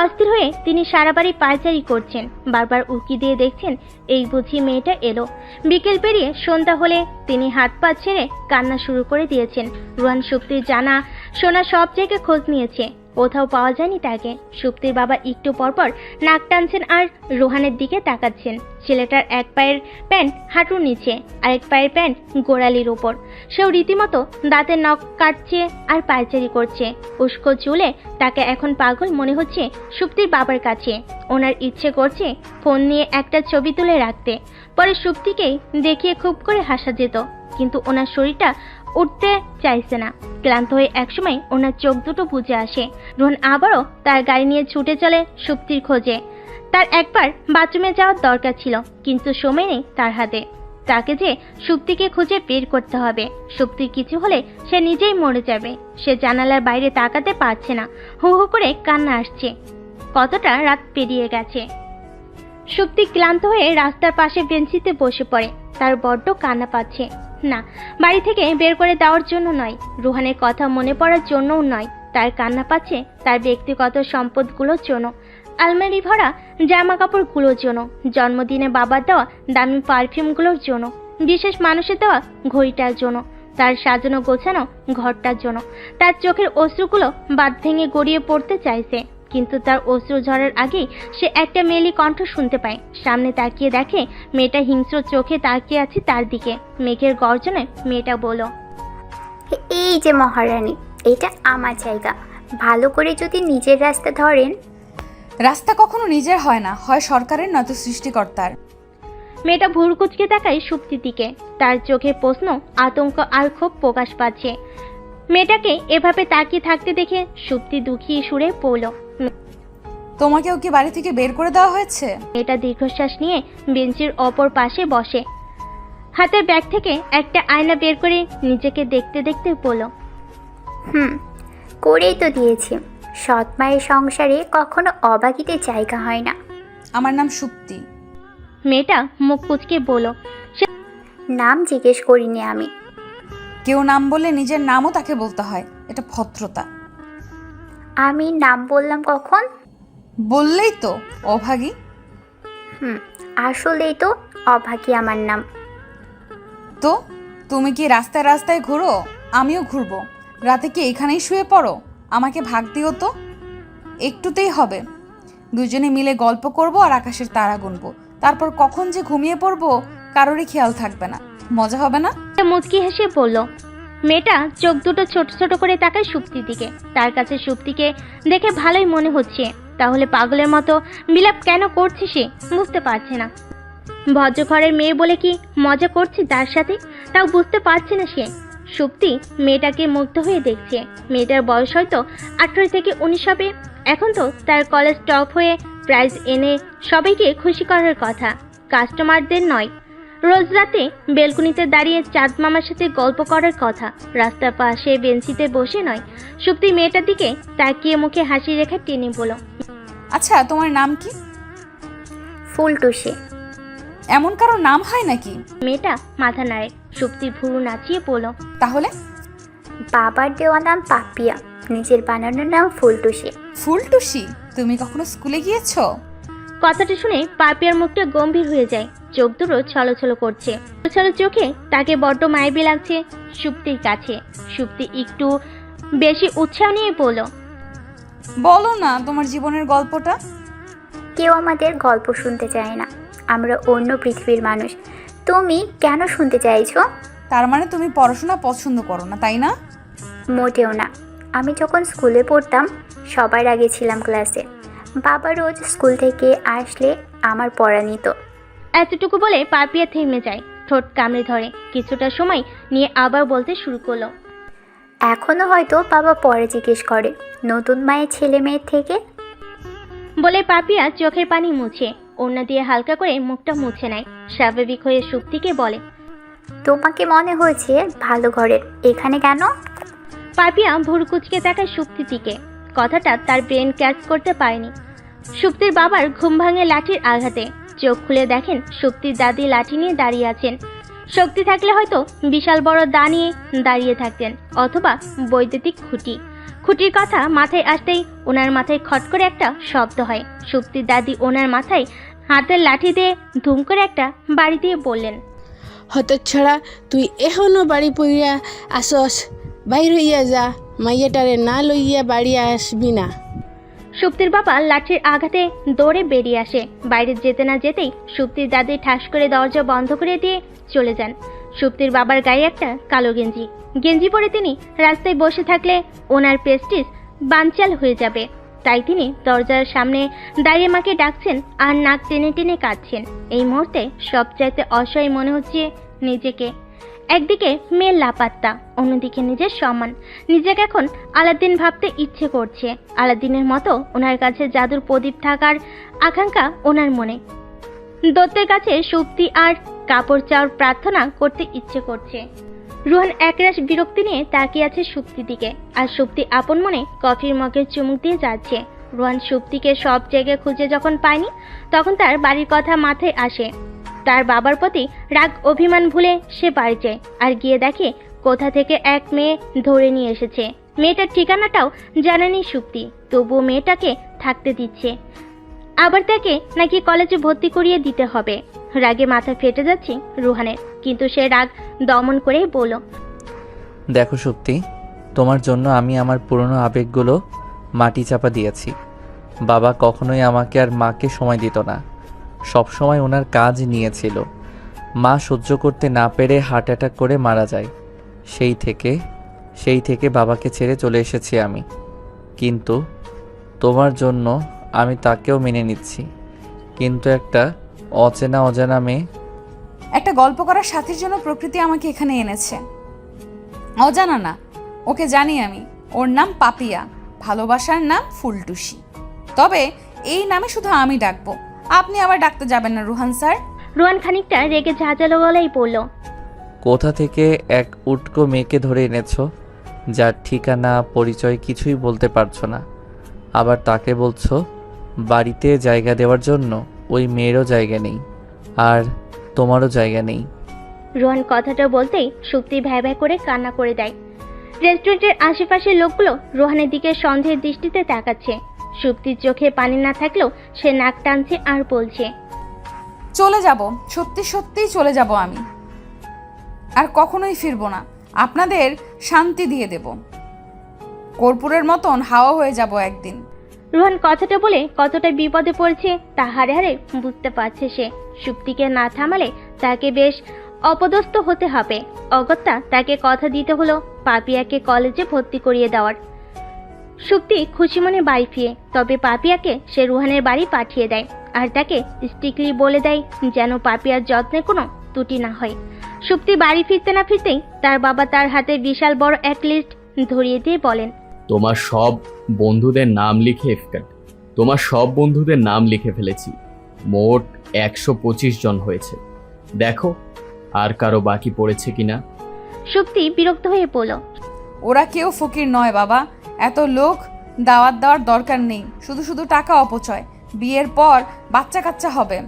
অস্থির হয়ে তিনি সারা বাড়ি পায়চারি করছেন, বারবার উকি দিয়ে দেখছেন এই বুঝি মেয়েটা এলো। বিকেল পেরিয়ে সন্ধ্যা হলে তিনি হাত পা ছেড়ে কান্না শুরু করে দিয়েছেন। রুহান সুপ্তির জানা শোনা সব জায়গায় খোঁজ নিয়েছে, কোথাও পাওয়া যায়নি তাকে। সুপ্তির বাবা একটু পরপর নাক টানছেন আর রুহানের দিকে তাকাচ্ছেন। ছেলেটার এক পায়ের প্যান্ট হাঁটুর নিচে, আরেক পায়ের প্যান্ট গোড়ালির উপর। সেও রীতিমতো দাঁতের নখ কাটছে আর পায়চারি করছে। উস্কো চুলে তাকে এখন পাগল মনে হচ্ছে সুপ্তির বাবার কাছে। ওনার ইচ্ছে করছে ফোন নিয়ে একটা ছবি তুলে রাখতে, পরে সুপ্তিকেই দেখিয়ে খুব করে হাসা যেত। কিন্তু ওনার শরীরটা উঠতে চাইছে না। ক্লান্ত হয়ে একসময় ওনার চোখ দুটো বুজে আসে। রোহন আবারও তার গাড়ি নিয়ে ছুটে চলে সুপ্তির খোঁজে। তার একবার বাথরুমে যাওয়ার দরকার ছিল, কিন্তু সময় নেই তার হাতে। তাকে যে সুপ্তিকে খুঁজে বের করতে হবে। সুপ্তির কিছু হলে সে নিজেই মরে যাবে। সে জানালার বাইরে তাকাতে পারছে না, হু হু করে কান্না আসছে। কতটা রাত পেরিয়ে গেছে। সুপ্তি ক্লান্ত হয়ে রাস্তার পাশে বেঞ্চিতে বসে পড়ে। তার বড্ড কান্না পাচ্ছে। না, বাড়ি থেকে বের করে দেওয়ার জন্য নয়, রুহানের কথা মনে পড়ার জন্যও নয়। তার কান্না পাচ্ছে তার ব্যক্তিগত সম্পদগুলোর জন্য, আলমারি ভরা জামা কাপড়গুলোর জন্য, জন্মদিনে বাবার দেওয়া দামি পারফিউমগুলোর জন্য, বিশেষ মানুষের দেওয়া ঘড়িটার জন্য, তার সাজানো গোছানো ঘরটার জন্য। তার চোখের অশ্রুগুলো বাঁধ ভেঙে গড়িয়ে পড়তে চাইছে, কিন্তু তার অশ্রু ঝরার আগেই সে একটা মেয়েলি কণ্ঠ শুনতে পায়। সামনে তাকিয়ে দেখে মেয়েটা হিংস্র চোখে তাকিয়ে আছে তার দিকে। মেঘের গর্জনে মেয়েটা বলল, এই যে মহারানী, এটা আমার জায়গা, ভালো করে যদি নিজের রাস্তা ধরেন। রাস্তা কখনো নিজের হয় না, হয় সরকারের নয়তো সৃষ্টিকর্তার। মেয়েটা ভুরকুচকে তাকায় সুপ্তির দিকে। তার চোখে প্রশ্ন, আতঙ্ক আর ক্ষোভ প্রকাশ পাচ্ছে। মেয়েটাকে এভাবে তাকিয়ে থাকতে দেখে সুপ্তি দুঃখী সুরে পড়ল। তোমাকেও কি বাড়ি থেকে বের করে দেওয়া হয়েছে? মেয়েটা দীর্ঘশ্বাস নিয়ে বেঞ্চের অপর পাশে বসে। হাতের ব্যাগ থেকে একটা আয়না বের করে নিজেকে দেখতে দেখতে বলল, করেই তো দিয়েছি। সৎ মায়ের সংসারে কখনো অবাকিতে জায়গা হয় না। আমার নাম সুপ্তি। মেয়েটা মুখ কুচকে বলল, নাম জিজ্ঞেস করিনি আমি। কেউ নাম বললে নিজের নামও তাকে বলতে হয়, এটা ভদ্রতা। আমি নাম বললাম কখন? বললেই তো অভাগী। আসলেই তো অভাগী আমার নাম। তো তুমি কি রাস্তায় রাস্তায় ঘুরো? আমিও ঘুরবো। রাতে কি এখানেই শুয়ে পড়ো? আমাকে ভাগ দিও তো, একটুতেই হবে। দুজনে মিলে গল্প করব আর আকাশের তারা গুনবো। তারপর কখন যে ঘুমিয়ে পড়বো কারোরই খেয়াল থাকবে না। মজা হবে না? মুচকি হেসে বলল। মেয়েটা চোখ দুটো ছোট ছোট করে তাকায় সুপ্তির দিকে। তার কাছে সুপ্তিকে দেখে ভালোই মনে হচ্ছে, তাহলে পাগলের মতো বিলাপ কেন করছে সে বুঝতে পারছে না। ভদ্রঘরের মেয়ে বলে কি মজা করছে তার সাথে, তাও বুঝতে পারছে না সে। সুপ্তি মেয়েটাকে মুগ্ধ হয়ে দেখছে। মেয়েটার বয়স হয়তো 18 থেকে 19 হবে। এখন তো তার কলেজ টপ হয়ে প্রাইজ এনে সবাইকে খুশি করার কথা, কাস্টমারদের নয়। রোজ রাতে বেলকুনিতে দাঁড়িয়ে চাঁদ মামার সাথে গল্প করার কথা, রাস্তার পাশে বেঞ্চিতে বসে নয়। সুপ্তি মেয়েটার দিকে তাকিয়ে মুখে হাসি রেখা টেনে বলল, আচ্ছা তোমার নাম কি? ফুলটুসি। এমন কারো নাম হয় নাকি? মেয়েটা মাথা নাড়ে। সুপ্তি ভুরু নাচিয়ে বলল, তাহলে? বাবার দেওয়া নাম পাপিয়া, নিজের বানানোর নাম ফুলটুসি। ফুলটুসি? তুমি কখনো স্কুলে গিয়েছো? কথাটা শুনে পাপিয়ার মুখটা গম্ভীর হয়ে যায়। চোখ দুটো ছলছল করছে। ছলছল চোখে তাকে বড্ড মায়াবী লাগছে সুপ্তির কাছে। সুপ্তি একটু বেশি উৎসাহ নিয়ে বলল, বলো না তোমার জীবনের গল্পটা। কেউ আমাদের গল্প শুনতে চায় না, আমরা অন্য পৃথিবীর মানুষ। তুমি কেন শুনতে চাইছো? তার মানে তুমি পড়াশোনা পছন্দ করো না, তাই না? মোটেও না। আমি যখন স্কুলে পড়তাম সবার আগে ছিলাম ক্লাসে। বাবা রোজ স্কুল থেকে আসলে আমার পড়া নিত। এতটুকু বলে পাপিয়া থেমে যায়, ঠোঁট কামড়ে ধরে। কিছুটা সময় নিয়ে আবার বলতে শুরু করলো, এখনো হয়তো বাবা পরে জিজ্ঞেস করে নতুন মায়ের ছেলে মেয়ের থেকে। বলে পাপিয়া চোখের পানি মুছে ওড়না দিয়ে হালকা করে মুখটা মুছে নেয়। স্বাভাবিক হয়ে সুপ্তিকে বলে, তোমাকে মনে হয়েছে ভালো ঘরের, এখানে কেন? পাপিয়া ভুরু কুচকে তাকায় সুপ্তির দিকে। কথাটা তার ব্রেন ক্যাচ করতে পারেনি। সুপ্তির বাবার ঘুম ভাঙে লাঠির আঘাতে। চোখ খুলে দেখেন সুপ্তির দাদি লাঠি নিয়ে দাঁড়িয়ে আছেন। শক্তি থাকলে হয়তো বিশাল বড় দা নিয়ে দাঁড়িয়ে থাকতেন, অথবা বৈদ্যুতিক খুঁটি। খুঁটির কথা মাথায় আসতেই ওনার মাথায় খট করে একটা শব্দ হয়। সুপ্তির দাদি ওনার মাথায় হাতের লাঠি দিয়ে ধুম করে একটা বাড়ি দিয়ে বললেন, হতচ্ছাড়া, তুই এখনো বাড়ি পইয়া আসস, বাইর হইয়া যা, মাইয়াটারে না লইয়া বাড়ি আসবি না। সুপ্তির বাবা লাঠির আঘাতে দৌড়ে বেরিয়ে আসে। বাইরে যেতে না যেতেই সুপ্তির দাদি ঠাস করে দরজা বন্ধ করে দিয়ে চলে যান। সুপ্তির বাবার গায়ে একটা কালো গেঞ্জি পরে তিনি রাস্তায় বসে থাকলে ওনার প্রেস্টিজ বানচাল হয়ে যাবে। তাই তিনি দরজার সামনে দাঁড়িয়ে মাকে ডাকছেন আর নাক টেনে টেনে কাঁদছেন। এই মুহূর্তে সবচাইতে অসহায় মনে হচ্ছে নিজেকে। একদিকে মেয়ের লাপাত্তা, অন্যদিকে নিজের সম্মান। নিজেকে এখন আলাদিন ভাবতে ইচ্ছে করছে। আলাদিনের মতো ওনার কাছে জাদুর প্রদীপ থাকার আকাঙ্ক্ষা ওনার মনে। দত্তের কাছে সুপ্তি আর কাপড় চাওয়ার প্রার্থনা করতে ইচ্ছে করছে। রুহান একরাশ বিরক্তি নিয়ে তাকিয়ে আছে সুপ্তির দিকে, আর সুপ্তি আপন মনে কফির মগে চুমুক দিয়ে যাচ্ছে। রুহান সুপ্তিকে সব জায়গায় খুঁজে যখন পায়নি, তখন তার বাড়ির কথা মাথায় আসে। তার বাবার প্রতি রাগ অভিমান ভুলে সে বাড়ি যায়, আর গিয়ে দেখে কোথা থেকে এক মেয়ে ধরে নিয়ে এসেছে। মেয়েটার ঠিকানাটাও জানেনি সুপ্তি, তবুও মেয়েটাকে থাকতে দিচ্ছে। আবার তাকে নাকি কলেজে ভর্তি করিয়ে দিতে হবে। রাগে মাথা ফেটে যাচ্ছে রুহানের, কিন্তু সে রাগ দমন করেই বলল, দেখো সুপ্তি, তোমার জন্য আমি আমার পুরনো আবেগগুলো মাটি চাপা দিয়েছি। বাবা কখনোই আমাকে আর মাকে সময় দিত না, সব সময় ওনার কাজ নিয়েছিল। মা সহ্য করতে না পেরে হার্ট অ্যাটাক করে মারা যায়। সেই থেকে বাবাকে ছেড়ে চলে এসেছি আমি। কিন্তু তোমার জন্য আমি তাকেও মেনে নিচ্ছি। কিন্তু একটা অজানা মেয়ে। একটা গল্প করার সাথীর জন্য প্রকৃতি আমাকে এখানে এনেছে। অজানা না, ওকে জানি আমি। ওর নাম পাপিয়া, ভালোবাসার নাম ফুলটুসি। তবে এই নামে শুধু আমি ডাকবো, আপনি আবার ডাকতে যাবেন না রুহান স্যার। রুহান খানিকটা রেগে ঝাঁঝালো গলাই বলল, কোথা থেকে এক উটকো মেয়েকে ধরে এনেছো, যার ঠিকানা পরিচয় কিছুই বলতে পারছো না, আবার তাকে বলছো বাড়িতে জায়গা দেওয়ার জন্য? ওই মেয়েরও জায়গা নেই, আর তোমারও জায়গা নেই। রোহান কথাটা বলতেই সুপ্তি ভ্যাঁ ভ্যাঁ করে কান্না করে দেয়। রেস্টুরেন্টের আশেপাশের লোকগুলো রোহানের দিকে সন্দেহের দৃষ্টিতে তাকাচ্ছে। সুপ্তির চোখে পানি না থাকলেও সে নাক টানছে আর বলছে, চলে যাব, সত্যি সত্যিই চলে যাব আমি, আর কখনোই ফিরবো না। আপনাদের শান্তি দিয়ে দেব, কর্পূরের মতন হাওয়া হয়ে যাব একদিন। রোহান কথাটা বলে কতটা বিপদে পড়েছে তা হারে হারে বুঝতে পারছে সে। সুপ্তিকে না থামালে তাকে বেশ অপদস্থ হতে হবে। অগত্যা তাকে কথা দিতে হলো পাপিয়াকে কলেজে ভর্তি করিয়ে দেওয়ার। সুপ্তি খুশি মনে বাড়ি ফিরে, তবে পাপিয়াকে সে রুহানের বাড়ি পাঠিয়ে দেয়, আর তাকে স্ট্রিক্টলি বলে দেয় যেন পাপিয়ার যত্নে কোনো ত্রুটি না হয়। সুপ্তি বাড়ি ফিরতে না ফিরতেই তার বাবা তার হাতে বিশাল বড় এক লিস্ট ধরিয়ে দিয়ে বলেন, তোমার সব বন্ধুদের নাম লিখে ফেলেছি। মোট 125 জন হয়েছে। দেখো আর কারো বাকি পড়েছে কিনা। সুপ্তি বিরক্ত হয়ে বলল, ওরা কেউ ফকির নয় বাবা, এত লোক দাওয়াত দেওয়ার দরকার নেই। শুধু শুধু টাকা অপচয়, বিয়ের পর বাচ্চা কাচ্চা হবে।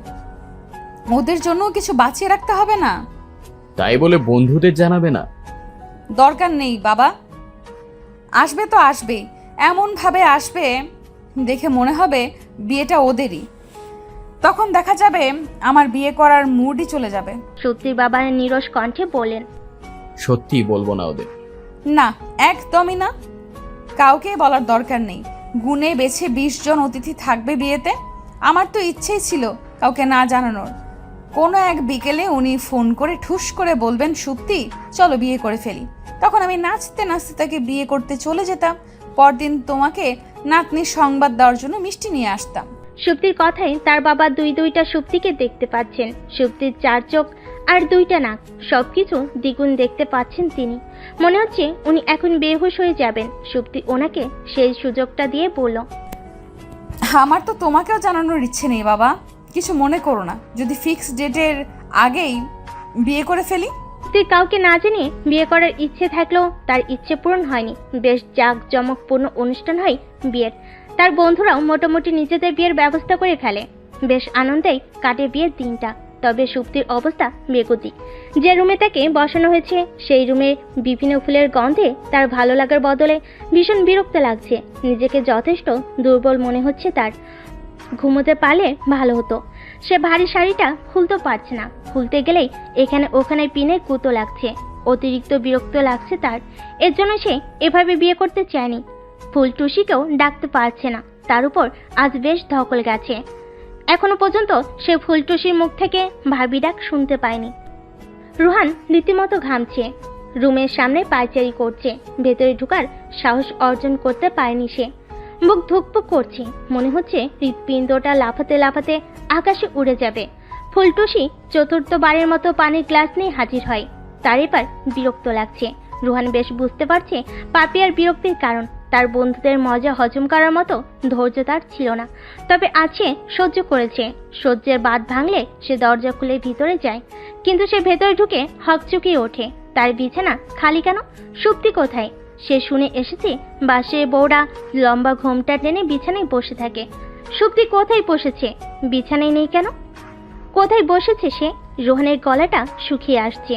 ওদের জন্য কিছু বাঁচিয়ে রাখতে হবে না? তাই বলে বন্ধুদের জানাবে না? দরকার নেই বাবা, আসবে তো আসবেই, এমনভাবে আসবে দেখে মনে হবে বিয়েটা ওদেরই। তখন দেখা যাবে আমার বিয়ে করার মুডই চলে যাবে। সুপ্তির বাবা নিরস কণ্ঠে বলেন, সত্যিই বলবো না ওদের। না, একদমই না, কাউকে বলার দরকার নেই। গুণে বেছে 20 জন অতিথি থাকবে বিয়েতে। আমার তো ইচ্ছেই ছিল কাউকে না জানানোর। কোনো এক বিকেলে উনি ফোন করে ঠুস করে বলবেন, সুপ্তি চলো বিয়ে করে ফেলি। তখন আমি নাচতে নাচতে তাকে বিয়ে করতে চলে যেতাম। পরদিন তোমাকে নাতনির সংবাদ দেওয়ার জন্য মিষ্টি নিয়ে আসতাম। সুপ্তির কথায় তার বাবা দুইটা সুপ্তিকে দেখতে পাচ্ছেন। সুপ্তির 4 চোখ আর 2টা নাক, সবকিছু দ্বিগুণ দেখতে পাচ্ছেন তিনি। মনে হচ্ছে উনি এখন বেহুশ হয়ে যাবেন। সুপ্তি ওনাকে সেই সুযোগটা দিয়ে বলল, আমার তো তোমাকেও জানানোর ইচ্ছে নেই বাবা, কিছু মনে করো না যদি ফিক্স ডেটের আগেই বিয়ে করে ফেলি। তুই কাউকে না জানিয়ে বিয়ে করার ইচ্ছে থাকলেও তার ইচ্ছে পূরণ হয়নি। বেশ জাঁকজমকপূর্ণ অনুষ্ঠান হয় বিয়ের। তার বন্ধুরাও মোটামুটি নিজেদের বিয়ের ব্যবস্থা করে ফেলে। বেশ আনন্দেই কাটে বিয়ের দিনটা। তবে সুপ্তির অবস্থা বেগতি। যে রুমে তাকে বসানো হয়েছে সেই রুমে বিভিন্ন ফুলের গন্ধে তার ভালো লাগার বদলে ভীষণ বিরক্ত লাগছে। নিজেকে যথেষ্ট দুর্বল মনে হচ্ছে তার। ঘুমোতে পারলে ভালো হতো। সে ভারী শাড়িটা খুলতে পারছে না। খুলতে গেলেই এখানে ওখানে পিনে কুতো লাগছে। অতিরিক্ত বিরক্ত লাগছে তার। এর জন্য সে এভাবে বিয়ে করতে চায়নি। ফুলটুসিকেও ডাকতে পারছে না। তার উপর আজ বেশ ধকল গেছে। এখনো পর্যন্ত সে ফুলটুসির মুখ থেকে ভাবি ডাক শুনতে পায়নি। রুহান রীতিমতো ঘামছে। রুমের সামনে পায়চারি করছে। ভেতরে ঢোকার সাহস অর্জন করতে পারেনি সে। বুক ধুকপুক করছে। মনে হচ্ছে হৃৎপিণ্ডটা লাফাতে লাফাতে আকাশে উড়ে যাবে। ফুলটুসি 4র্থবারের মতো পানির গ্লাস নিয়ে হাজির হয়। তার এবার বিরক্ত লাগছে। রুহান বেশ বুঝতে পারছে পাপিয়ার বিরক্তির কারণ। তার বন্ধুদের মজা হজম করার মতো ধৈর্য তার ছিল না। তবে আছে সহ্য করেছে। সহ্যের বাঁধ ভাঙলে সে দরজা খুলে ভিতরে যায়। কিন্তু সে ভেতরে ঢুকে হকচকিয়ে ওঠে। তার বিছানা খালি কেন? সুপ্তি কোথায়? সে শুনে এসেছে বাসে বউরা লম্বা ঘোমটা টেনে বিছানায় বসে থাকে। সুপ্তি কোথায় বসেছে? বিছানায় নেই কেন? কোথায় বসেছে সে? রোহানের গলাটা শুকিয়ে আসছে।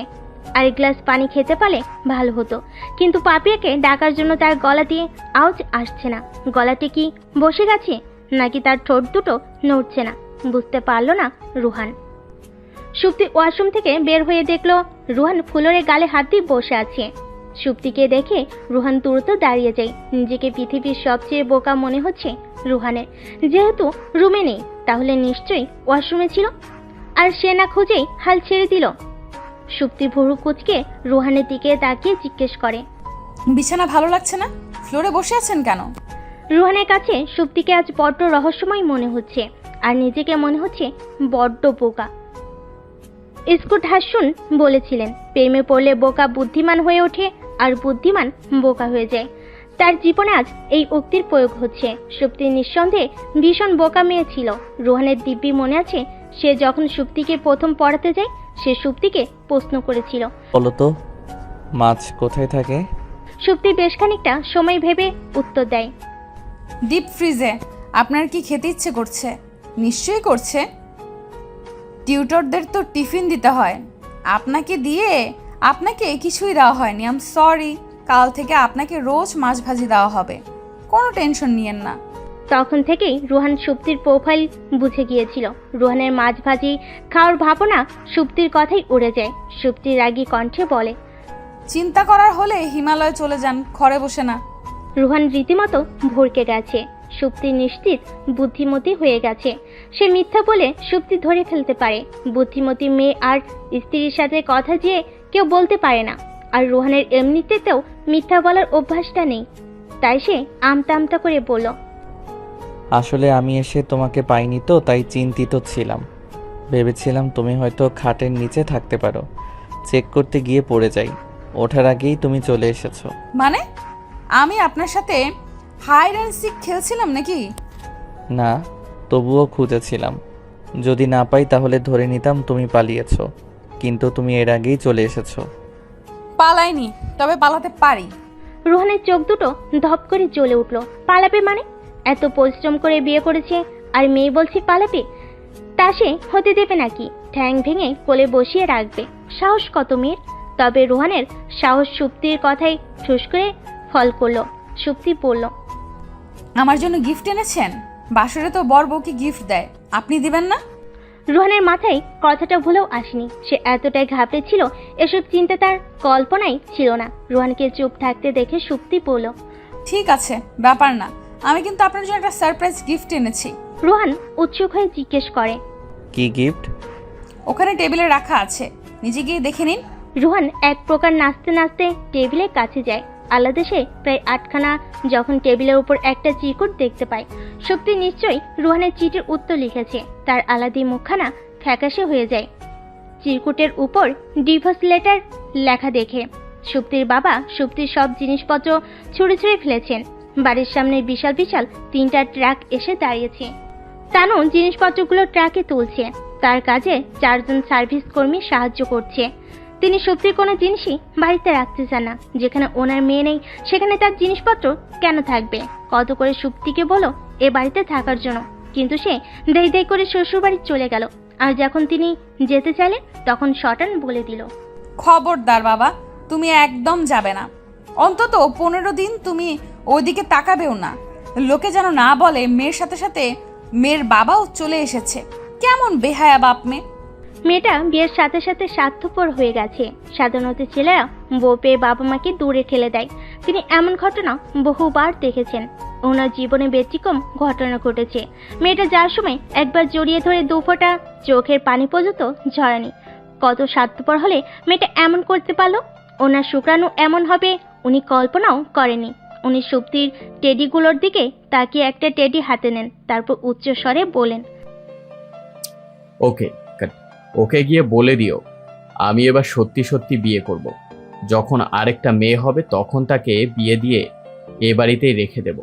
আর গ্লাস পানি খেতে পারলে ভালো হতো। কিন্তু পাপিয়াকে ডাকার জন্য তার গলা দিয়ে আওয়াজ আসছে না। গলাটি কি বসে গেছে নাকি তার ঠোঁট দুটো নড়ছে না বুঝতে পারল না রুহান। সুপ্তি ওয়াশরুম থেকে বের হয়ে দেখলো রুহান ফুলরে গালে হাত দিয়ে বসে আছে। সুপ্তিকে দেখে রুহান দ্রুত দাঁড়িয়ে যায়। নিজেকে পৃথিবীর সবচেয়ে বোকা মনে হচ্ছে রুহানের। যেহেতু রুমে নেই তাহলে নিশ্চয়ই ওয়াশরুমে ছিল। আর সে না খুঁজেই হাল ছেড়ে দিল। সুপ্তি ভুরু কুঁচকে রুহানের দিকে তাকিয়ে জিজ্ঞেস করে, বিছানা ভালো লাগছে না? ফ্লোরে বসে আছেন কেন? রুহানের কাছে সুপ্তিকে আজ বড্ড রহস্যময় মনে হচ্ছে। আর নিজেকে মনে হচ্ছে বড্ড বোকা। স্কুট হাসুন বলেছিলেন, প্রেমে পড়লে বোকা বুদ্ধিমান হয়ে ওঠে আর বুদ্ধিমান বোকা হয়ে যায়। তার জীবনে আজ এই উক্তির প্রয়োগ হচ্ছে। সুপ্তি নিঃসন্দেহে ভীষণ বোকা মেয়ে ছিল। রুহানের দিব্যি মনে আছে সে যখন সুপ্তিকে প্রথম পড়াতে যায় সে সুপ্তিকে প্রশ্ন করেছিল, বলো তো মাছ কোথায় থাকে? সুপ্তি বেশ খানিকটা সময় ভেবে উত্তর দেয়, ডিপ ফ্রিজে। আপনার কি খেতে ইচ্ছে করছে? নিশ্চয়ই করছে। টিউটরদের তো টিফিন দিতে হয়, আপনাকে কিছুই দেওয়া হয়নি। I am sorry. কাল থেকে আপনাকে রোজ মাছ ভাজি দেওয়া হবে, কোনো টেনশন নিয়েন না। তখন থেকেই রুহান সুপ্তির প্রোফাইল বুঝে গিয়েছিল। রুহানের মাছ ভাজি খাওয়ার ভাবনা সুপ্তির কথাই উড়ে যায়। সুপ্তি রাগী কণ্ঠে বলে, চিন্তা করার হলে হিমালয়ে চলে যান, ঘরে বসে না। রুহান রীতিমতো ভরকে গেছে। সুপ্তি নিশ্চিত বুদ্ধিমতী হয়ে গেছে। সে মিথ্যা বলে সুপ্তি ধরে ফেলতে পারে। বুদ্ধিমতী মেয়ে আর স্ত্রীর সাথে কথা যে কেউ বলতে পারে না। আর রুহানের এমনিতেও মিথ্যা বলার অভ্যাসটা নেই। তাই সে আমতা আমতা করে বলল, আসলে আমি এসে তোমাকে পাইনি তো তাই চিন্তিত ছিলাম। ভেবেছিলাম তুমি হয়তো খাটের নিচে থাকতে পারো। চেক করতে গিয়ে পড়ে যাই। ওঠার আগেই তুমি চলে এসেছো। মানে আমি আপনার সাথে হাইড অ্যান্ড সিক খেলছিলাম নাকি? না, তবুও খুঁজেছিলাম। যদি না পাই তাহলে ধরে নিতাম তুমি পালিয়েছো, কিন্তু তুমি এর আগেই চলে এসেছো। পালাইনি, তবে পালাতে পারি। রুহানের চোখ দুটো ধপ করে জ্বলে উঠল। পালাবে মানে? এত পরিশ্রম করে বিয়ে করেছে আর মেয়ে বলছে পালাবে? তা সে হতে দেবে নাকি? ঠ্যাং ভেঙে কোলে বসিয়ে রাখবে। সাহস কত মেয়ের! তবে রোহানের সাহস সুপ্তির কথাই ঠুস করে ফল করলো। সুপ্তি বলল, আমার জন্য গিফট এনেছেন? বাসরে তো বর বউকে গিফট দেয়, আপনি দিবেন না? রোহানের মাথায় কথাটা ভুলেও আসেনি। সে এতটাই ঘাবড়ে ছিল, এসব চিন্তা তার কল্পনাই ছিল না। রোহানকে চুপ থাকতে দেখে সুপ্তি বলল, ঠিক আছে, ব্যাপার না। আমি কিন্তু আপনার জন্য একটা সারপ্রাইজ গিফট এনেছি। রোহান উৎসুক হয়ে জিজ্ঞেস করে, কি গিফট? ওখানে টেবিলে রাখা আছে, নিজে গিয়ে দেখে নিন। রোহান এক প্রকার নাচতে নাচতে টেবিলের কাছে যায়। আলাদা সে প্রায় 8খানা যখন টেবিলের উপর একটা চিরকুট দেখতে পায়। শক্তি নিশ্চয়ই রোহানের চিঠির উত্তর লিখেছে। তার আলাদি মুখখানা ফ্যাকাশে হয়ে যায় চিরকুটের উপর ডিভোর্স লেটার লেখা দেখে। সুপ্তির বাবা সুপ্তির সব জিনিসপত্র ছুঁড়ে ছুঁড়ে ফেলেছেন। বাড়ির সামনে বিশাল বিশাল 3টা ট্রাক এসে দাঁড়িয়েছে। তানু জিনিসপত্রগুলো ট্রাকে তুলছে। তার কাজে 4জন সার্ভিস কর্মী সাহায্য করছে। তিনি সুপ্তির কোনো জিনিসই বাড়িতে রাখতে চান না। যেখানে ওনার মেয়ে নেই সেখানে তার জিনিসপত্র কেন থাকবে? কত করে সুপ্তিকে বলো এ বাড়িতে থাকার জন্য, কিন্তু সে দেই দেই করে শ্বশুর বাড়ি চলে গেল। আর যখন তিনি যেতে চাইলেন তখন শটান বলে দিল, খবরদার বাবা, তুমি একদম যাবে না। অন্তত 15 দিন তুমি ওইদিকে তাকাবেও না। লোকে যেন না বলে মেয়ের সাথে সাথে মেয়ের বাবাও চলে এসেছে। কেমন বেহায়া বাপ মেয়ে! মেয়েটা বিয়ের সাথে সাথে স্বার্থপর হয়ে গেছে। সাধারণত ছেলেরা বউ পেয়ে বাবা মাকে দূরে ঠেলে দেয়। তিনি এমন ঘটনা বহুবার দেখেছেন। ওনার জীবনে ব্যতিক্রম ঘটনা ঘটেছে। মেয়েটা যার সময় একবার জড়িয়ে ধরে 2 ফোঁটা চোখের পানি পর্যন্ত ঝরানি। কত স্বার্থপর হলে মেয়েটা এমন করতে পারলো? ওনার শুক্রাণু এমন হবে উনি কল্পনাও করেনি। উনি সুপ্তির টেডিগুলোর দিকে তাকিয়ে একটা টেডি হাতে নেন, তারপর উচ্চ স্বরে বলেন, ওকে ওকে গিয়ে বলে দিও আমি এবার সত্যি সত্যি বিয়ে করব। যখন আরেকটা মেয়ে হবে তখন তাকে বিয়ে দিয়ে এ বাড়িতেই রেখে দেব।